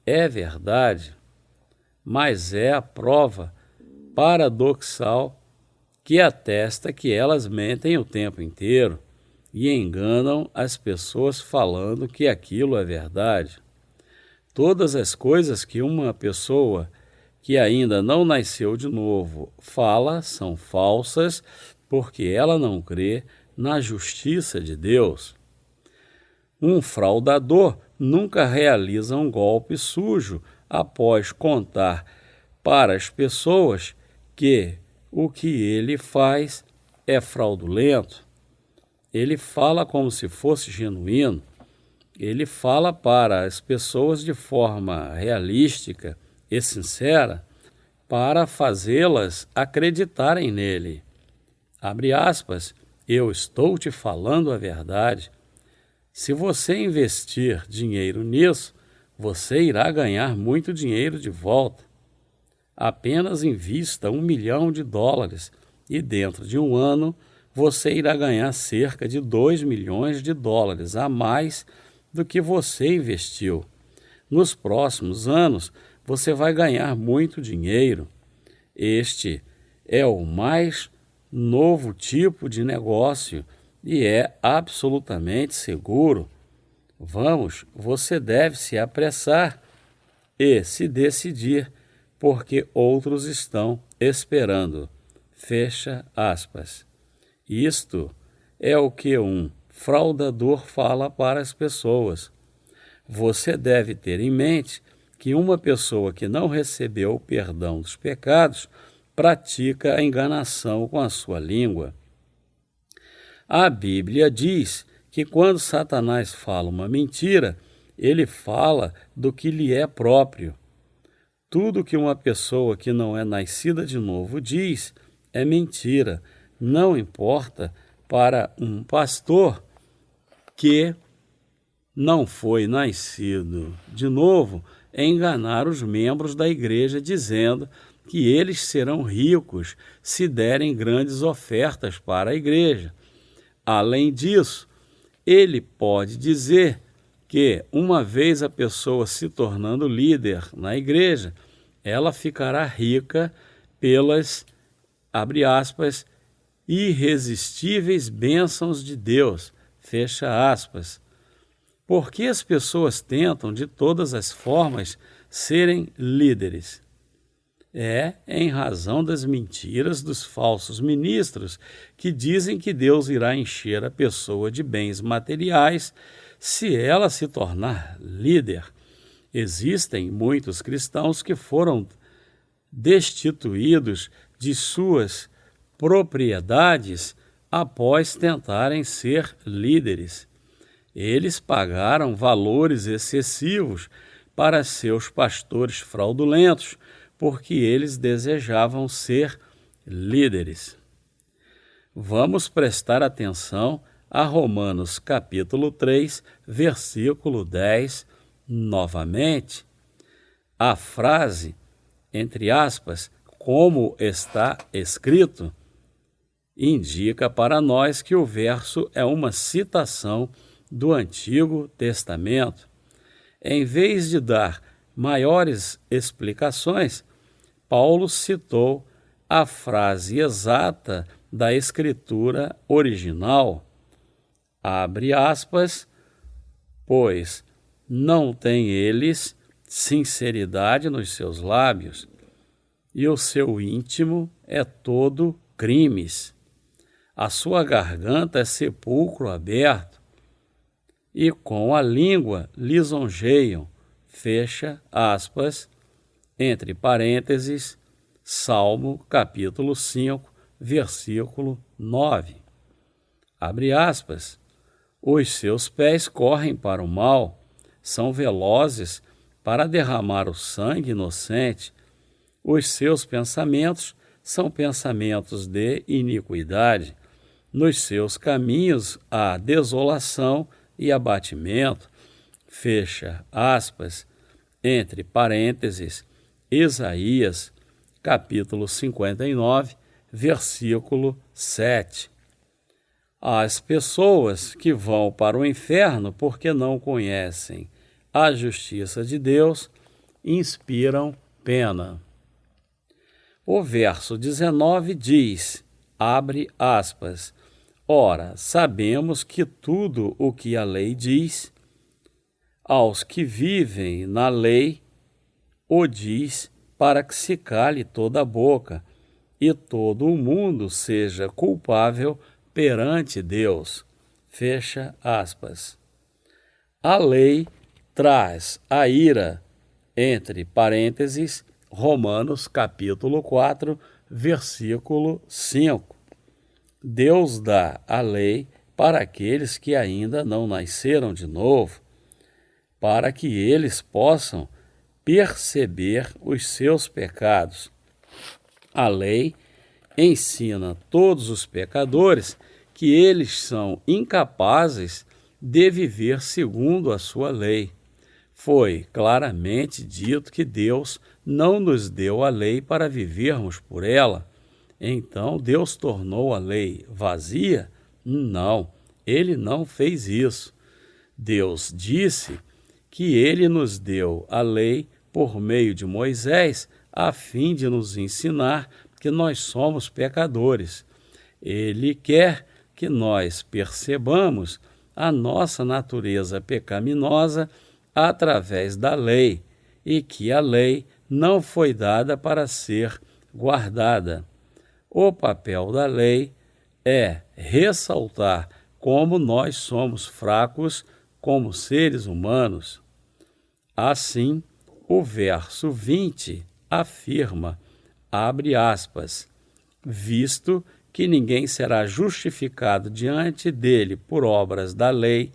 é verdade, mas é a prova paradoxal que atesta que elas mentem o tempo inteiro e enganam as pessoas falando que aquilo é verdade. Todas as coisas que uma pessoa que ainda não nasceu de novo fala são falsas porque ela não crê na justiça de Deus. Um fraudador nunca realiza um golpe sujo após contar para as pessoas que o que ele faz é fraudulento. Ele fala como se fosse genuíno. Ele fala para as pessoas de forma realística e sincera para fazê-las acreditarem nele. Abre aspas, eu estou te falando a verdade. Se você investir dinheiro nisso, você irá ganhar muito dinheiro de volta. Apenas invista $1 milhão e dentro de um ano você irá ganhar cerca de $2 milhões a mais do que você investiu. Nos próximos anos, você vai ganhar muito dinheiro. Este é o mais novo tipo de negócio e é absolutamente seguro. Vamos, você deve se apressar e se decidir, porque outros estão esperando. Fecha aspas. Isto é o que um fraudador fala para as pessoas. Você deve ter em mente que uma pessoa que não recebeu o perdão dos pecados pratica a enganação com a sua língua. A Bíblia diz que quando Satanás fala uma mentira, ele fala do que lhe é próprio. Tudo que uma pessoa que não é nascida de novo diz é mentira, não importa para um pastor que não foi nascido de novo enganar os membros da igreja dizendo que eles serão ricos se derem grandes ofertas para a igreja. Além disso, ele pode dizer que uma vez a pessoa se tornando líder na igreja, ela ficará rica pelas, abre aspas, irresistíveis bênçãos de Deus, fecha aspas. Por que as pessoas tentam de todas as formas serem líderes? É em razão das mentiras dos falsos ministros que dizem que Deus irá encher a pessoa de bens materiais se ela se tornar líder. Existem muitos cristãos que foram destituídos de suas propriedades após tentarem ser líderes. Eles pagaram valores excessivos para seus pastores fraudulentos, porque eles desejavam ser líderes. Vamos prestar atenção a Romanos capítulo 3, versículo 10, novamente. A frase, entre aspas, como está escrito, indica para nós que o verso é uma citação do Antigo Testamento. Em vez de dar maiores explicações, Paulo citou a frase exata da Escritura original, abre aspas, pois não têm eles sinceridade nos seus lábios, e o seu íntimo é todo crimes. A sua garganta é sepulcro aberto, e com a língua lisonjeiam, fecha aspas, entre parênteses, Salmo capítulo 5, versículo 9. Abre aspas, os seus pés correm para o mal, são velozes para derramar o sangue inocente, os seus pensamentos são pensamentos de iniquidade, nos seus caminhos há desolação e abatimento, fecha aspas, entre parênteses, Isaías, capítulo 59, versículo 7. As pessoas que vão para o inferno porque não conhecem a justiça de Deus inspiram pena. O verso 19 diz, abre aspas, ora, sabemos que tudo o que a lei diz, aos que vivem na lei, o diz para que se cale toda a boca e todo o mundo seja culpável perante Deus. Fecha aspas. A lei traz a ira, entre parênteses, Romanos capítulo 4, versículo 5. Deus dá a lei para aqueles que ainda não nasceram de novo, para que eles possam perceber os seus pecados. A lei ensina todos os pecadores que eles são incapazes de viver segundo a sua lei. Foi claramente dito que Deus não nos deu a lei para vivermos por ela. Então Deus tornou a lei vazia? Não, ele não fez isso. Deus disse que ele nos deu a lei por meio de Moisés, a fim de nos ensinar que nós somos pecadores. Ele quer que nós percebamos a nossa natureza pecaminosa através da lei e que a lei não foi dada para ser guardada. O papel da lei é ressaltar como nós somos fracos como seres humanos. Assim, o verso 20 afirma, abre aspas, visto que ninguém será justificado diante dele por obras da lei,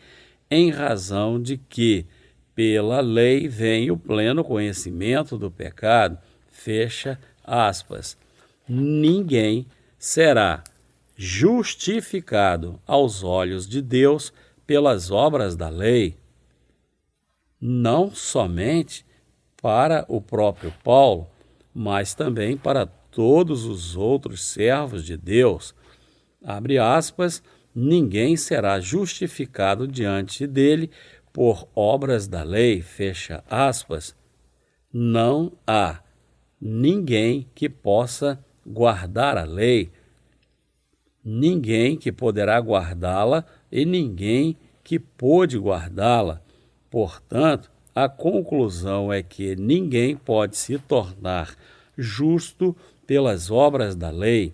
em razão de que, pela lei, vem o pleno conhecimento do pecado, fecha aspas. Ninguém será justificado aos olhos de Deus pelas obras da lei. Não somente para o próprio Paulo, mas também para todos os outros servos de Deus. Abre aspas, ninguém será justificado diante dele por obras da lei, fecha aspas. Não há ninguém que possa guardar a lei, ninguém que poderá guardá-la e ninguém que pôde guardá-la. Portanto, a conclusão é que ninguém pode se tornar justo pelas obras da lei.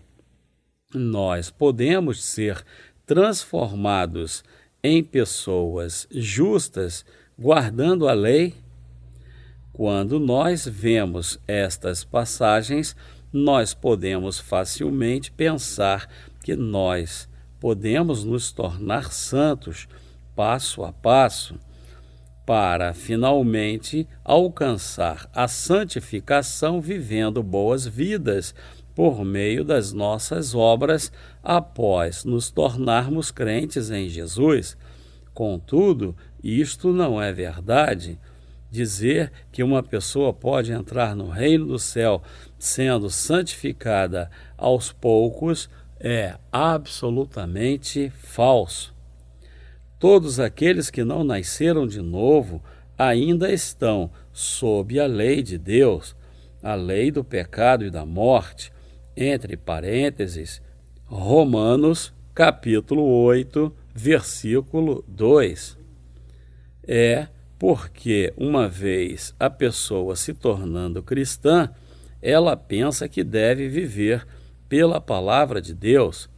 Nós podemos ser transformados em pessoas justas guardando a lei? Quando nós vemos estas passagens, nós podemos facilmente pensar que nós podemos nos tornar santos passo a passo, para finalmente alcançar a santificação vivendo boas vidas por meio das nossas obras após nos tornarmos crentes em Jesus. Contudo, isto não é verdade. Dizer que uma pessoa pode entrar no reino do céu sendo santificada aos poucos é absolutamente falso. Todos aqueles que não nasceram de novo ainda estão sob a lei de Deus, a lei do pecado e da morte, entre parênteses, Romanos, capítulo 8, versículo 2. É porque, uma vez a pessoa se tornando cristã, ela pensa que deve viver pela palavra de Deus.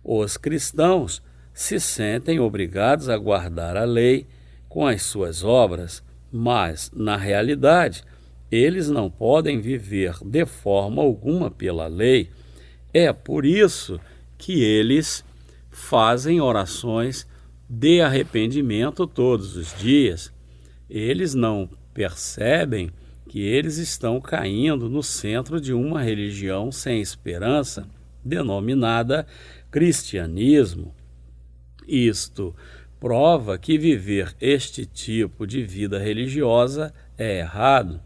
Os cristãos se sentem obrigados a guardar a lei com as suas obras, mas, na realidade, eles não podem viver de forma alguma pela lei. É por isso que eles fazem orações de arrependimento todos os dias. Eles não percebem que eles estão caindo no centro de uma religião sem esperança, denominada cristianismo. Isto prova que viver este tipo de vida religiosa é errado.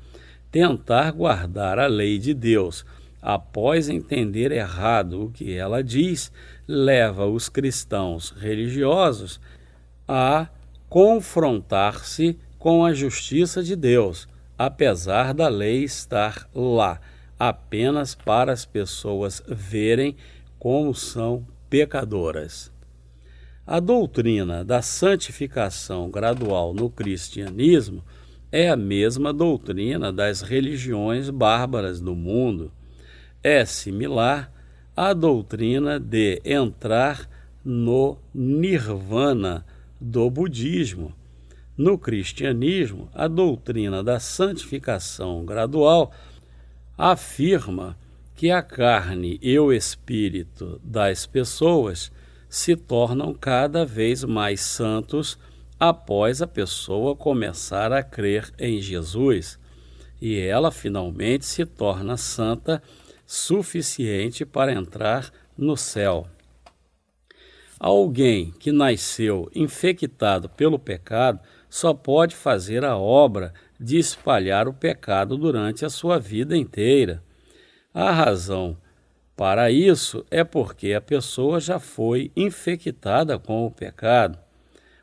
Tentar guardar a lei de Deus após entender errado o que ela diz, leva os cristãos religiosos a confrontar-se com a justiça de Deus, apesar da lei estar lá, apenas para as pessoas verem como são pecadoras. A doutrina da santificação gradual no cristianismo é a mesma doutrina das religiões bárbaras do mundo. É similar à doutrina de entrar no nirvana do budismo. No cristianismo, a doutrina da santificação gradual afirma que a carne e o espírito das pessoas se tornam cada vez mais santos após a pessoa começar a crer em Jesus, e ela finalmente se torna santa suficiente para entrar no céu. Alguém que nasceu infectado pelo pecado só pode fazer a obra de espalhar o pecado durante a sua vida inteira. A razão para isso é porque a pessoa já foi infectada com o pecado.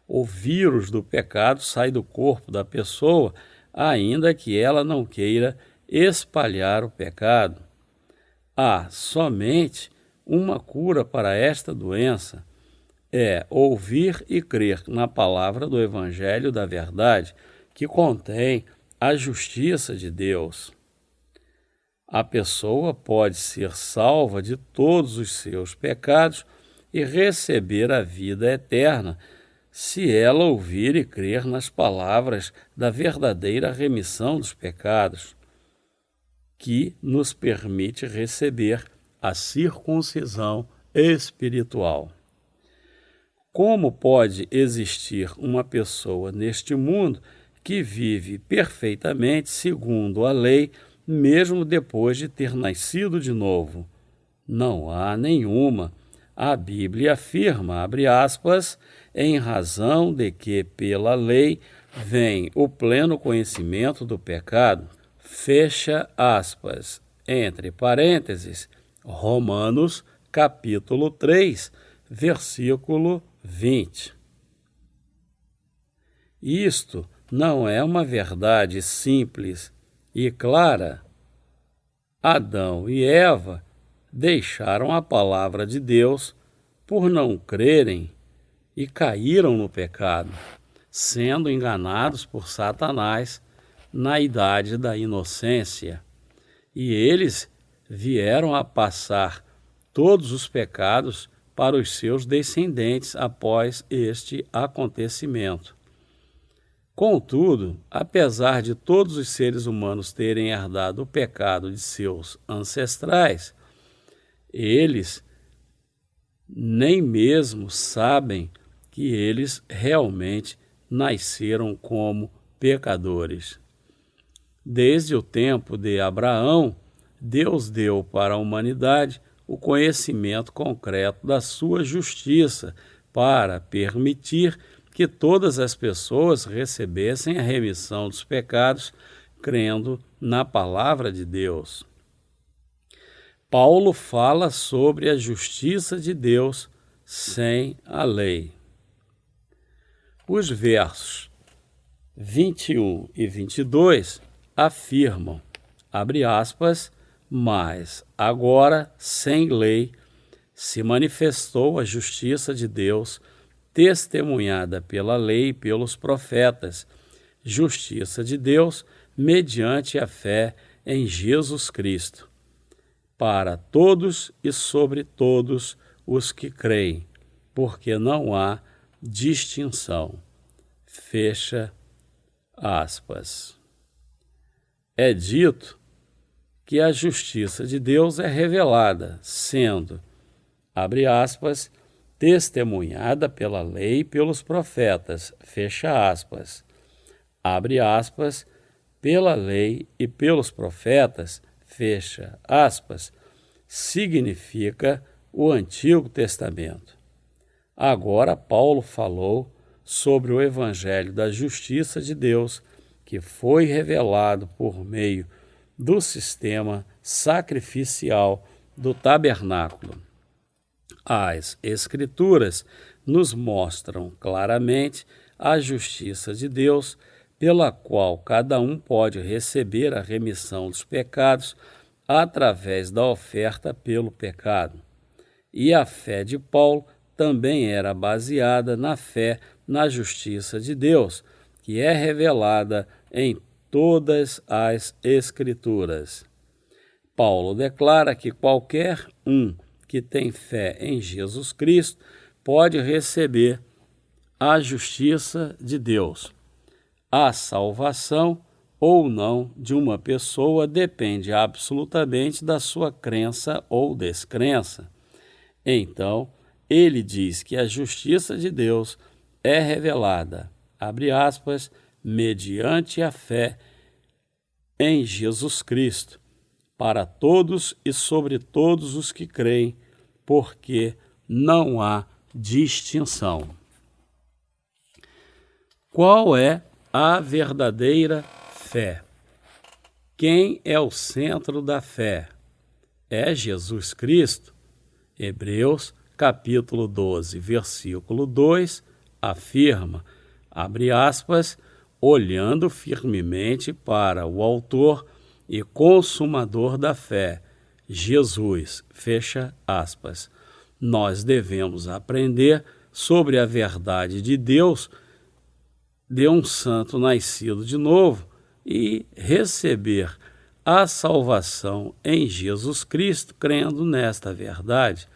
O vírus do pecado sai do corpo da pessoa, ainda que ela não queira espalhar o pecado. Há somente uma cura para esta doença: é ouvir e crer na palavra do Evangelho da Verdade, que contém a justiça de Deus. A pessoa pode ser salva de todos os seus pecados e receber a vida eterna se ela ouvir e crer nas palavras da verdadeira remissão dos pecados, que nos permite receber a circuncisão espiritual. Como pode existir uma pessoa neste mundo que vive perfeitamente segundo a lei, mesmo depois de ter nascido de novo? Não há nenhuma. A Bíblia afirma, abre aspas, em razão de que pela lei vem o pleno conhecimento do pecado, fecha aspas, entre parênteses, Romanos capítulo 3, versículo 20. Isto não é uma verdade simples e clara. Adão e Eva deixaram a palavra de Deus por não crerem e caíram no pecado, sendo enganados por Satanás na idade da inocência. E eles vieram a passar todos os pecados para os seus descendentes após este acontecimento. Contudo, apesar de todos os seres humanos terem herdado o pecado de seus ancestrais, eles nem mesmo sabem que eles realmente nasceram como pecadores. Desde o tempo de Abraão, Deus deu para a humanidade o conhecimento concreto da sua justiça para permitir que todas as pessoas recebessem a remissão dos pecados crendo na palavra de Deus. Paulo fala sobre a justiça de Deus sem a lei. Os versos 21 e 22 afirmam, abre aspas, mas agora, sem lei, se manifestou a justiça de Deus, testemunhada pela lei e pelos profetas, justiça de Deus mediante a fé em Jesus Cristo, para todos e sobre todos os que creem, porque não há distinção. Fecha aspas. É dito que a justiça de Deus é revelada, sendo, abre aspas, testemunhada pela lei e pelos profetas, fecha aspas, abre aspas, pela lei e pelos profetas, fecha aspas, significa o Antigo Testamento. Agora Paulo falou sobre o Evangelho da Justiça de Deus, que foi revelado por meio do sistema sacrificial do tabernáculo. As Escrituras nos mostram claramente a justiça de Deus, pela qual cada um pode receber a remissão dos pecados através da oferta pelo pecado. E a fé de Paulo também era baseada na fé na justiça de Deus, que é revelada em todas as Escrituras. Paulo declara que qualquer um que tem fé em Jesus Cristo pode receber a justiça de Deus. A salvação ou não de uma pessoa depende absolutamente da sua crença ou descrença. Então, ele diz que a justiça de Deus é revelada, abre aspas, mediante a fé em Jesus Cristo, para todos e sobre todos os que creem, porque não há distinção. Qual é a verdadeira fé? Quem é o centro da fé? É Jesus Cristo? Hebreus, capítulo 12, versículo 2, afirma, abre aspas, olhando firmemente para o autor e consumador da fé, Jesus, fecha aspas. Nós devemos aprender sobre a verdade de Deus, de um santo nascido de novo, e receber a salvação em Jesus Cristo, crendo nesta verdade,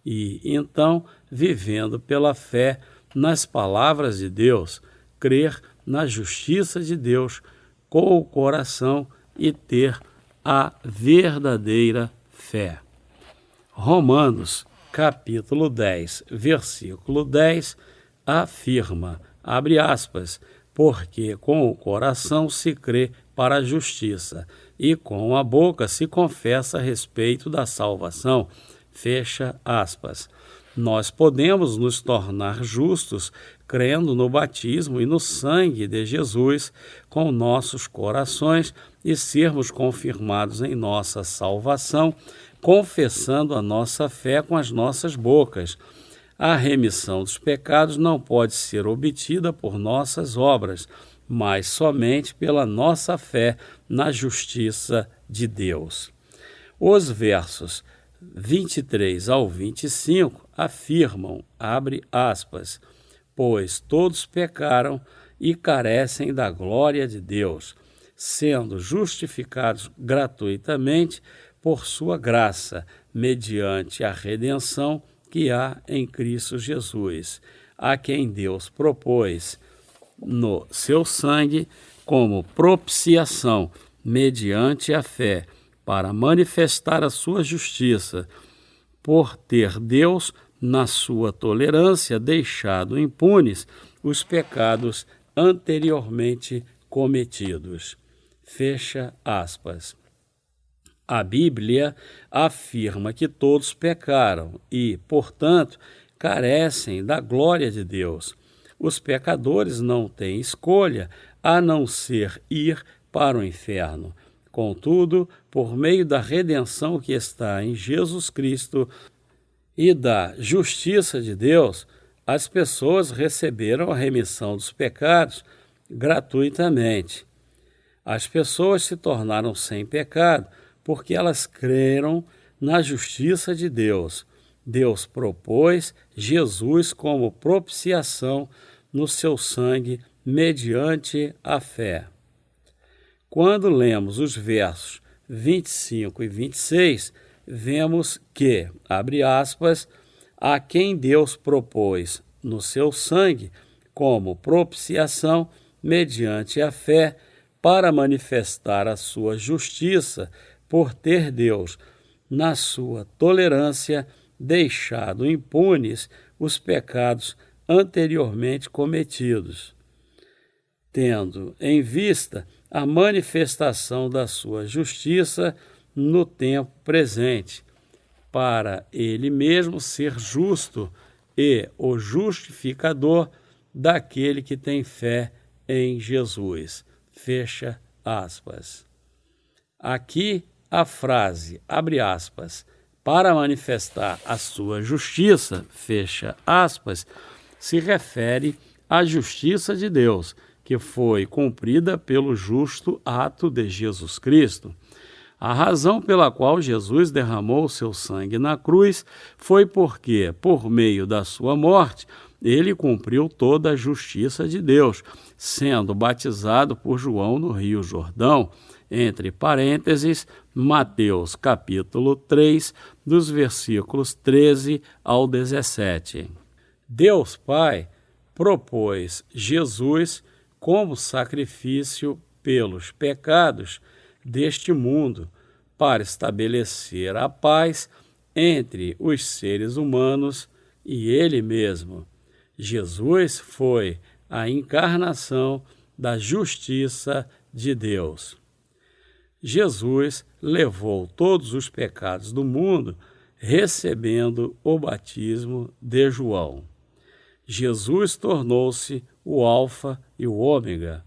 e então vivendo pela fé nas palavras de Deus, crer na justiça de Deus com o coração e ter a verdadeira fé. Romanos, capítulo 10, versículo 10, afirma, abre aspas, porque com o coração se crê para a justiça e com a boca se confessa a respeito da salvação, fecha aspas. Nós podemos nos tornar justos crendo no batismo e no sangue de Jesus com nossos corações e sermos confirmados em nossa salvação, confessando a nossa fé com as nossas bocas. A remissão dos pecados não pode ser obtida por nossas obras, mas somente pela nossa fé na justiça de Deus. Os versos 23 ao 25 afirmam, abre aspas, pois todos pecaram e carecem da glória de Deus, sendo justificados gratuitamente por sua graça, mediante a redenção que há em Cristo Jesus, a quem Deus propôs no seu sangue como propiciação mediante a fé, para manifestar a sua justiça, por ter Deus, na sua tolerância, deixado impunes os pecados anteriormente cometidos. Fecha aspas. A Bíblia afirma que todos pecaram e, portanto, carecem da glória de Deus. Os pecadores não têm escolha a não ser ir para o inferno. Contudo, por meio da redenção que está em Jesus Cristo e da justiça de Deus, as pessoas receberam a remissão dos pecados gratuitamente. As pessoas se tornaram sem pecado porque elas creram na justiça de Deus. Deus propôs Jesus como propiciação no seu sangue mediante a fé. Quando lemos os versos 25 e 26, vemos que, abre aspas, a quem Deus propôs no seu sangue como propiciação mediante a fé para manifestar a sua justiça, por ter Deus, na sua tolerância, deixado impunes os pecados anteriormente cometidos, tendo em vista a manifestação da sua justiça no tempo presente, para ele mesmo ser justo e o justificador daquele que tem fé em Jesus. Fecha aspas. Aqui a frase, abre aspas, para manifestar a sua justiça, fecha aspas, se refere à justiça de Deus, que foi cumprida pelo justo ato de Jesus Cristo. A razão pela qual Jesus derramou seu sangue na cruz foi porque, por meio da sua morte, ele cumpriu toda a justiça de Deus, sendo batizado por João no Rio Jordão, entre parênteses, Mateus capítulo 3, dos versículos 13 ao 17. Deus Pai propôs Jesus como sacrifício pelos pecados deste mundo, para estabelecer a paz entre os seres humanos e Ele mesmo. Jesus foi a encarnação da justiça de Deus. Jesus levou todos os pecados do mundo, recebendo o batismo de João. Jesus tornou-se o Alfa e o Ômega.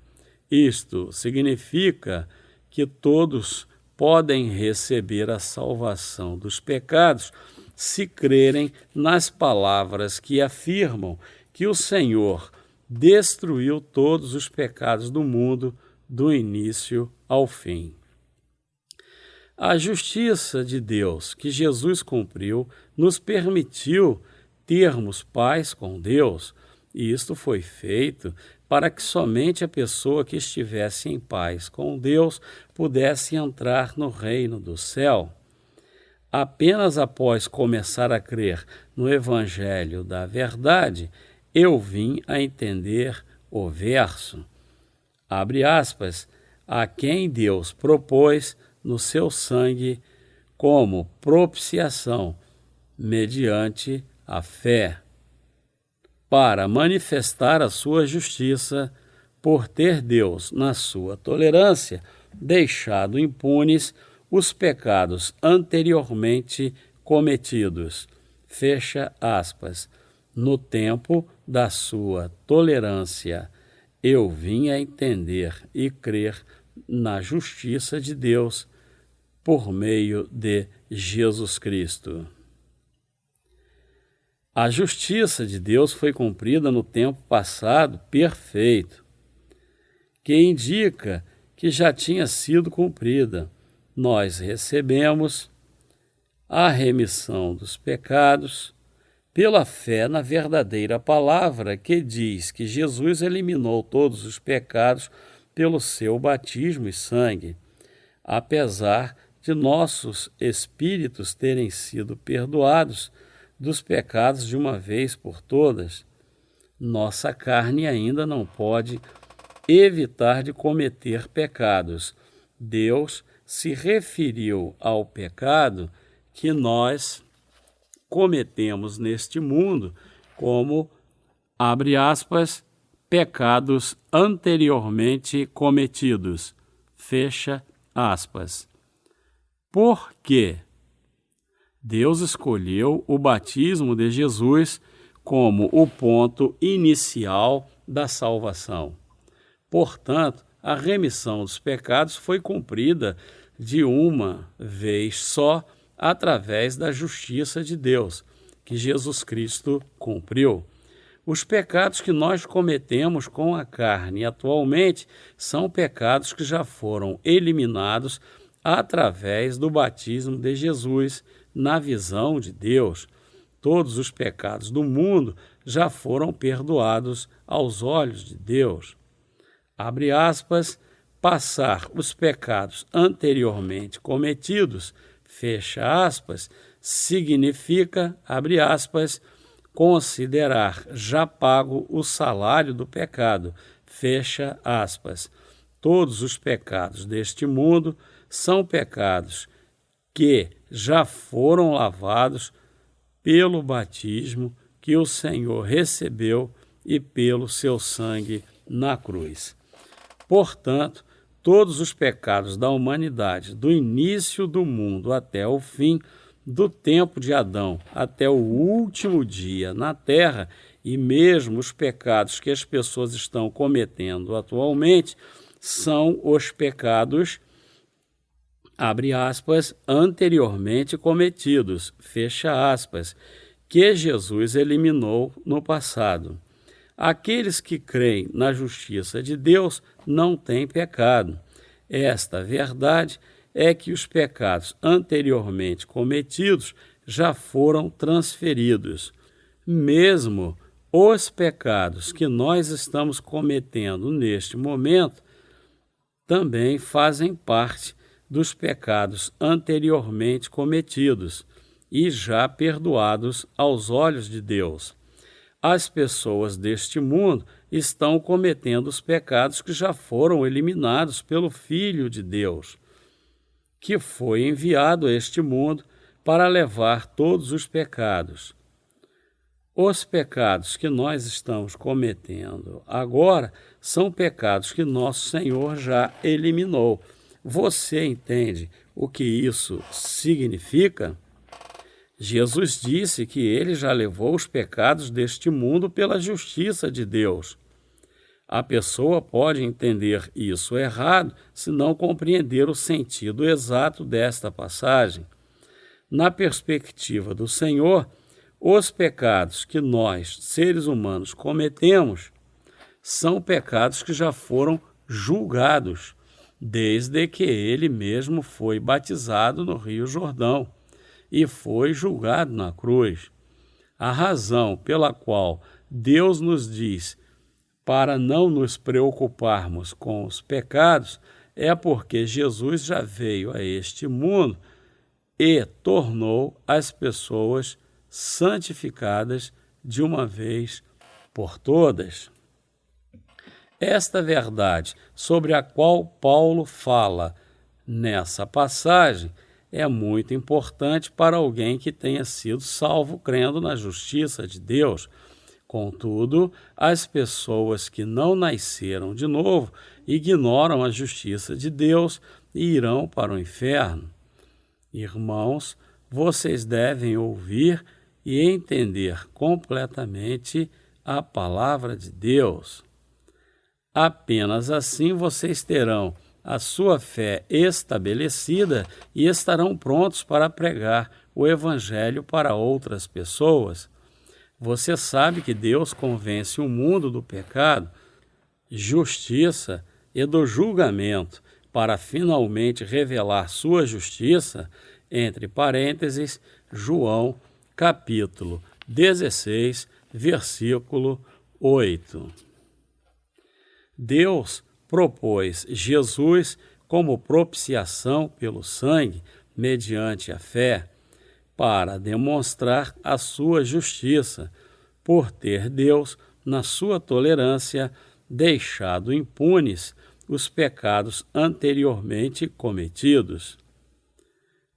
Isto significa que todos podem receber a salvação dos pecados se crerem nas palavras que afirmam que o Senhor destruiu todos os pecados do mundo do início ao fim. A justiça de Deus que Jesus cumpriu nos permitiu termos paz com Deus, e isto foi feito para que somente a pessoa que estivesse em paz com Deus pudesse entrar no reino do céu. Apenas após começar a crer no Evangelho da verdade, eu vim a entender o verso, abre aspas, a quem Deus propôs no seu sangue como propiciação, mediante a fé, para manifestar a sua justiça, por ter Deus, na sua tolerância, deixado impunes os pecados anteriormente cometidos. Fecha aspas. No tempo da sua tolerância, eu vim a entender e crer na justiça de Deus por meio de Jesus Cristo. A justiça de Deus foi cumprida no tempo passado perfeito, que indica que já tinha sido cumprida. Nós recebemos a remissão dos pecados pela fé na verdadeira palavra que diz que Jesus eliminou todos os pecados pelo seu batismo e sangue. Apesar de nossos espíritos terem sido perdoados dos pecados de uma vez por todas, nossa carne ainda não pode evitar de cometer pecados. Deus se referiu ao pecado que nós cometemos neste mundo como, abre aspas, pecados anteriormente cometidos, fecha aspas. Por quê? Deus escolheu o batismo de Jesus como o ponto inicial da salvação. Portanto, a remissão dos pecados foi cumprida de uma vez só através da justiça de Deus, que Jesus Cristo cumpriu. Os pecados que nós cometemos com a carne atualmente são pecados que já foram eliminados através do batismo de Jesus. Na visão de Deus, todos os pecados do mundo já foram perdoados aos olhos de Deus. Abre aspas, passar os pecados anteriormente cometidos, fecha aspas, significa, abre aspas, considerar já pago o salário do pecado, fecha aspas. Todos os pecados deste mundo são pecados que já foram lavados pelo batismo que o Senhor recebeu e pelo seu sangue na cruz. Portanto, todos os pecados da humanidade, do início do mundo até o fim, do tempo de Adão até o último dia na terra, E mesmo os pecados que as pessoas estão cometendo atualmente são os pecados, abre aspas, anteriormente cometidos, fecha aspas, que Jesus eliminou no passado. Aqueles que creem na justiça de Deus não têm pecado. Esta verdade é que os pecados anteriormente cometidos já foram transferidos. Mesmo os pecados que nós estamos cometendo neste momento também fazem parte dos pecados anteriormente cometidos e já perdoados aos olhos de Deus. As pessoas deste mundo estão cometendo os pecados que já foram eliminados pelo Filho de Deus, que foi enviado a este mundo para levar todos os pecados. Os pecados que nós estamos cometendo agora são pecados que nosso Senhor já eliminou. Você entende o que isso significa? Jesus disse que ele já levou os pecados deste mundo pela justiça de Deus. A pessoa pode entender isso errado se não compreender o sentido exato desta passagem. Na perspectiva do Senhor, os pecados que nós, seres humanos, cometemos são pecados que já foram julgados, desde que ele mesmo foi batizado no Rio Jordão e foi julgado na cruz. A razão pela qual Deus nos diz para não nos preocuparmos com os pecados é porque Jesus já veio a este mundo e tornou as pessoas santificadas de uma vez por todas. Esta verdade sobre a qual Paulo fala nessa passagem é muito importante para alguém que tenha sido salvo crendo na justiça de Deus. Contudo, as pessoas que não nasceram de novo ignoram a justiça de Deus e irão para o inferno. Irmãos, vocês devem ouvir e entender completamente a palavra de Deus. Apenas assim vocês terão a sua fé estabelecida e estarão prontos para pregar o Evangelho para outras pessoas. Você sabe que Deus convence o mundo do pecado, justiça e do julgamento para finalmente revelar sua justiça, entre parênteses, João, capítulo 16, versículo 8. Deus propôs Jesus como propiciação pelo sangue, mediante a fé, para demonstrar a sua justiça, por ter Deus, na sua tolerância, deixado impunes os pecados anteriormente cometidos.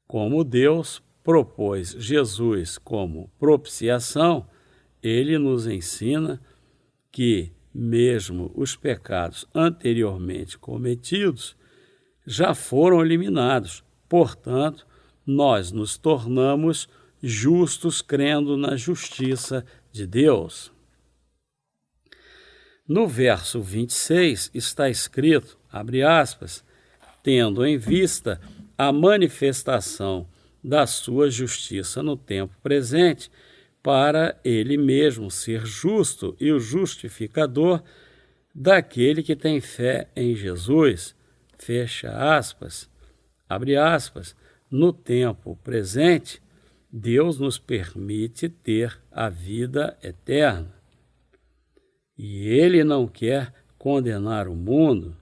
Como Deus propôs Jesus como propiciação, ele nos ensina que mesmo os pecados anteriormente cometidos já foram eliminados. Portanto, nós nos tornamos justos crendo na justiça de Deus. No verso 26 está escrito, abre aspas, tendo em vista a manifestação da sua justiça no tempo presente, para ele mesmo ser justo e o justificador daquele que tem fé em Jesus, fecha aspas, abre aspas, no tempo presente, Deus nos permite ter a vida eterna. E ele não quer condenar o mundo.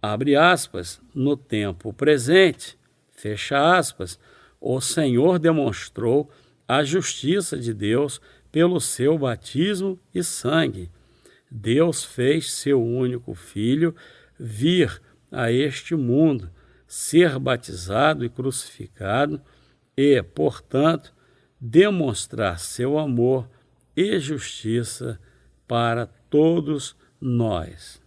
Abre aspas, no tempo presente, fecha aspas, o Senhor demonstrou a justiça de Deus pelo seu batismo e sangue. Deus fez seu único Filho vir a este mundo, ser batizado e crucificado e, portanto, demonstrar seu amor e justiça para todos nós.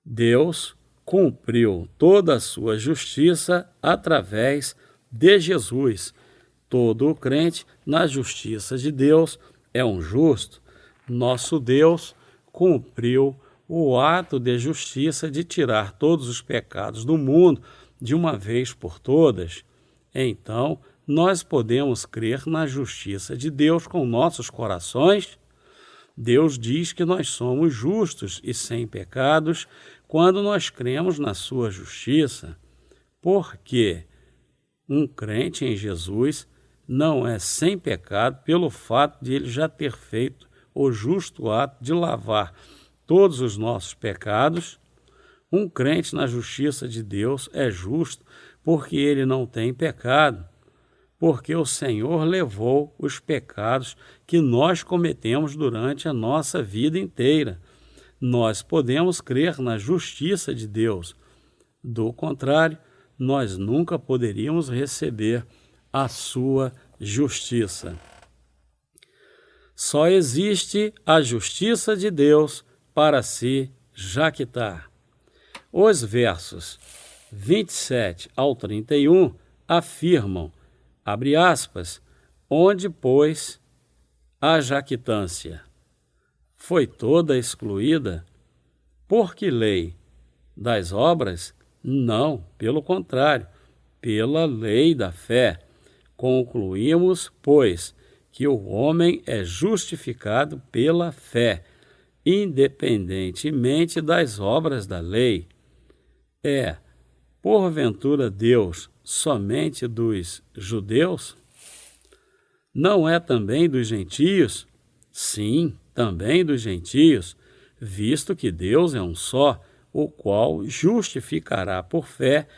Deus cumpriu toda a sua justiça através de Jesus, Todo o crente na justiça de Deus é um justo. Nosso Deus cumpriu o ato de justiça de tirar todos os pecados do mundo de uma vez por todas. Então, nós podemos crer na justiça de Deus com nossos corações. Deus diz que nós somos justos e sem pecados quando nós cremos na sua justiça, porque um crente em Jesus não é sem pecado pelo fato de ele já ter feito o justo ato de lavar todos os nossos pecados. Um crente na justiça de Deus é justo porque ele não tem pecado, porque o Senhor levou os pecados que nós cometemos durante a nossa vida inteira. Nós podemos crer na justiça de Deus. Do contrário, nós nunca poderíamos receber a sua justiça. Só existe a justiça de Deus para se jactar. Os versos 27 ao 31 afirmam, abre aspas, onde, pois, a jactância foi toda excluída? Por que lei? Das obras? Não, pelo contrário, pela lei da fé. Concluímos, pois, que o homem é justificado pela fé, independentemente das obras da lei. É, porventura, Deus somente dos judeus? Não é também dos gentios? Sim, também dos gentios, visto que Deus é um só, o qual justificará por fé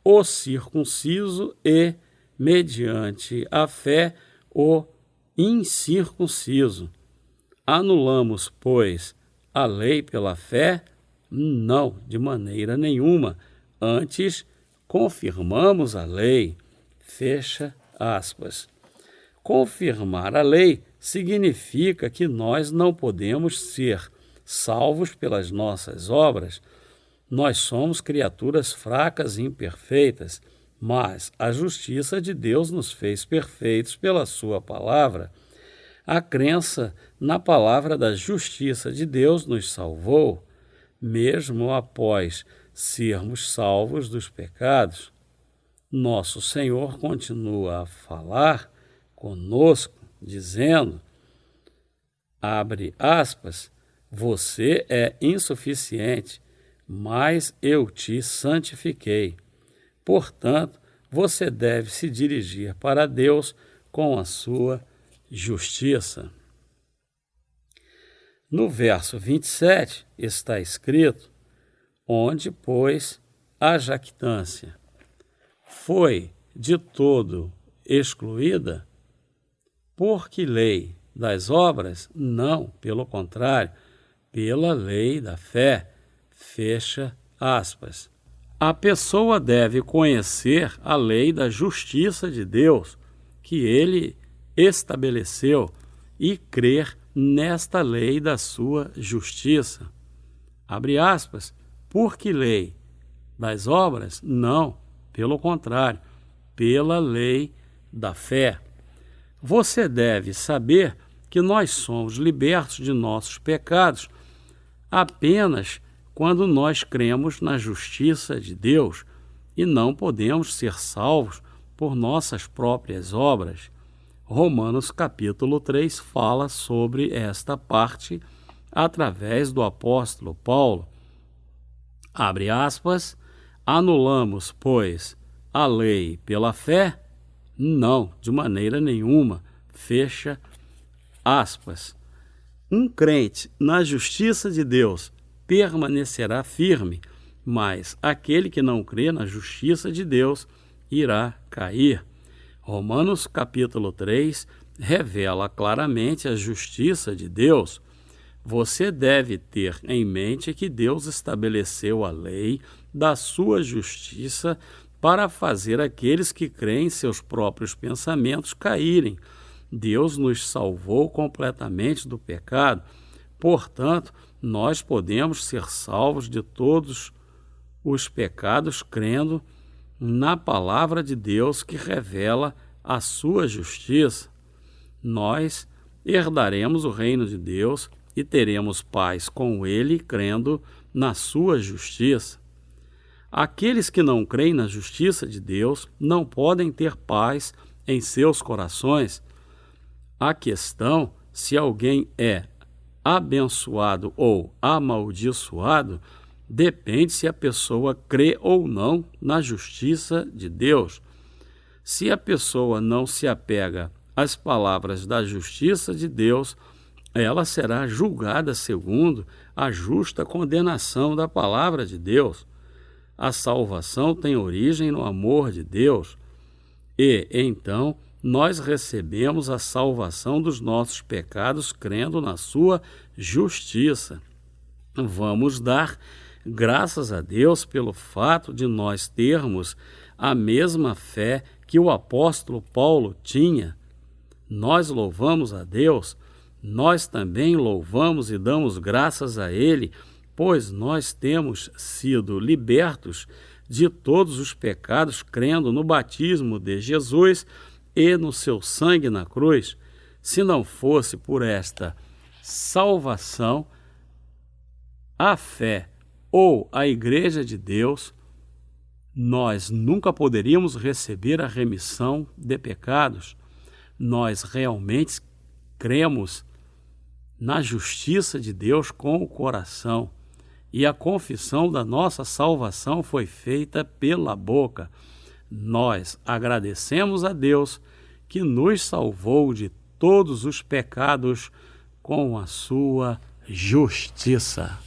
o circunciso e, mediante a fé, o incircunciso. Anulamos, pois, a lei pela fé? Não, de maneira nenhuma. Antes, confirmamos a lei. Fecha aspas. Confirmar a lei significa que nós não podemos ser salvos pelas nossas obras. Nós somos criaturas fracas e imperfeitas, mas a justiça de Deus nos fez perfeitos pela sua palavra. A crença na palavra da justiça de Deus nos salvou, mesmo após sermos salvos dos pecados. Nosso Senhor continua a falar conosco, dizendo, abre aspas, você é insuficiente, mas eu te santifiquei. Portanto, você deve se dirigir para Deus com a sua justiça. No verso 27 está escrito, onde, pois, a jactância foi de todo excluída? Por que lei? Das obras? Não, pelo contrário, pela lei da fé. Fecha aspas. A pessoa deve conhecer a lei da justiça de Deus, que ele estabeleceu, e crer nesta lei da sua justiça. Abre aspas. Por que lei? Das obras? Não, pelo contrário, pela lei da fé. Você deve saber que nós somos libertos de nossos pecados apenas quando nós cremos na justiça de Deus e não podemos ser salvos por nossas próprias obras. Romanos capítulo 3 fala sobre esta parte através do apóstolo Paulo. Abre aspas, anulamos, pois, a lei pela fé? Não, de maneira nenhuma. Fecha aspas. Um crente na justiça de Deus permanecerá firme, mas aquele que não crê na justiça de Deus irá cair. Romanos capítulo 3 revela claramente a justiça de Deus. Você deve ter em mente que Deus estabeleceu a lei da sua justiça para fazer aqueles que creem em seus próprios pensamentos caírem. Deus nos salvou completamente do pecado. Portanto, nós podemos ser salvos de todos os pecados crendo na palavra de Deus que revela a sua justiça, nós herdaremos o reino de Deus e teremos paz com ele, crendo na sua justiça. Aqueles que não creem na justiça de Deus não podem ter paz em seus corações. A questão, se alguém é abençoado ou amaldiçoado, depende se a pessoa crê ou não na justiça de Deus. Se a pessoa não se apega às palavras da justiça de Deus, ela será julgada segundo a justa condenação da palavra de Deus. A salvação tem origem no amor de Deus e, então, nós recebemos a salvação dos nossos pecados crendo na sua justiça. Vamos dar graças a Deus pelo fato de nós termos a mesma fé que o apóstolo Paulo tinha. Nós louvamos a Deus, nós também louvamos e damos graças a Ele, pois nós temos sido libertos de todos os pecados crendo no batismo de Jesus e no seu sangue na cruz. Se não fosse por esta salvação, a fé ou a Igreja de Deus, nós nunca poderíamos receber a remissão de pecados. Nós realmente cremos na justiça de Deus com o coração e a confissão da nossa salvação foi feita pela boca. Nós agradecemos a Deus que nos salvou de todos os pecados com a sua justiça.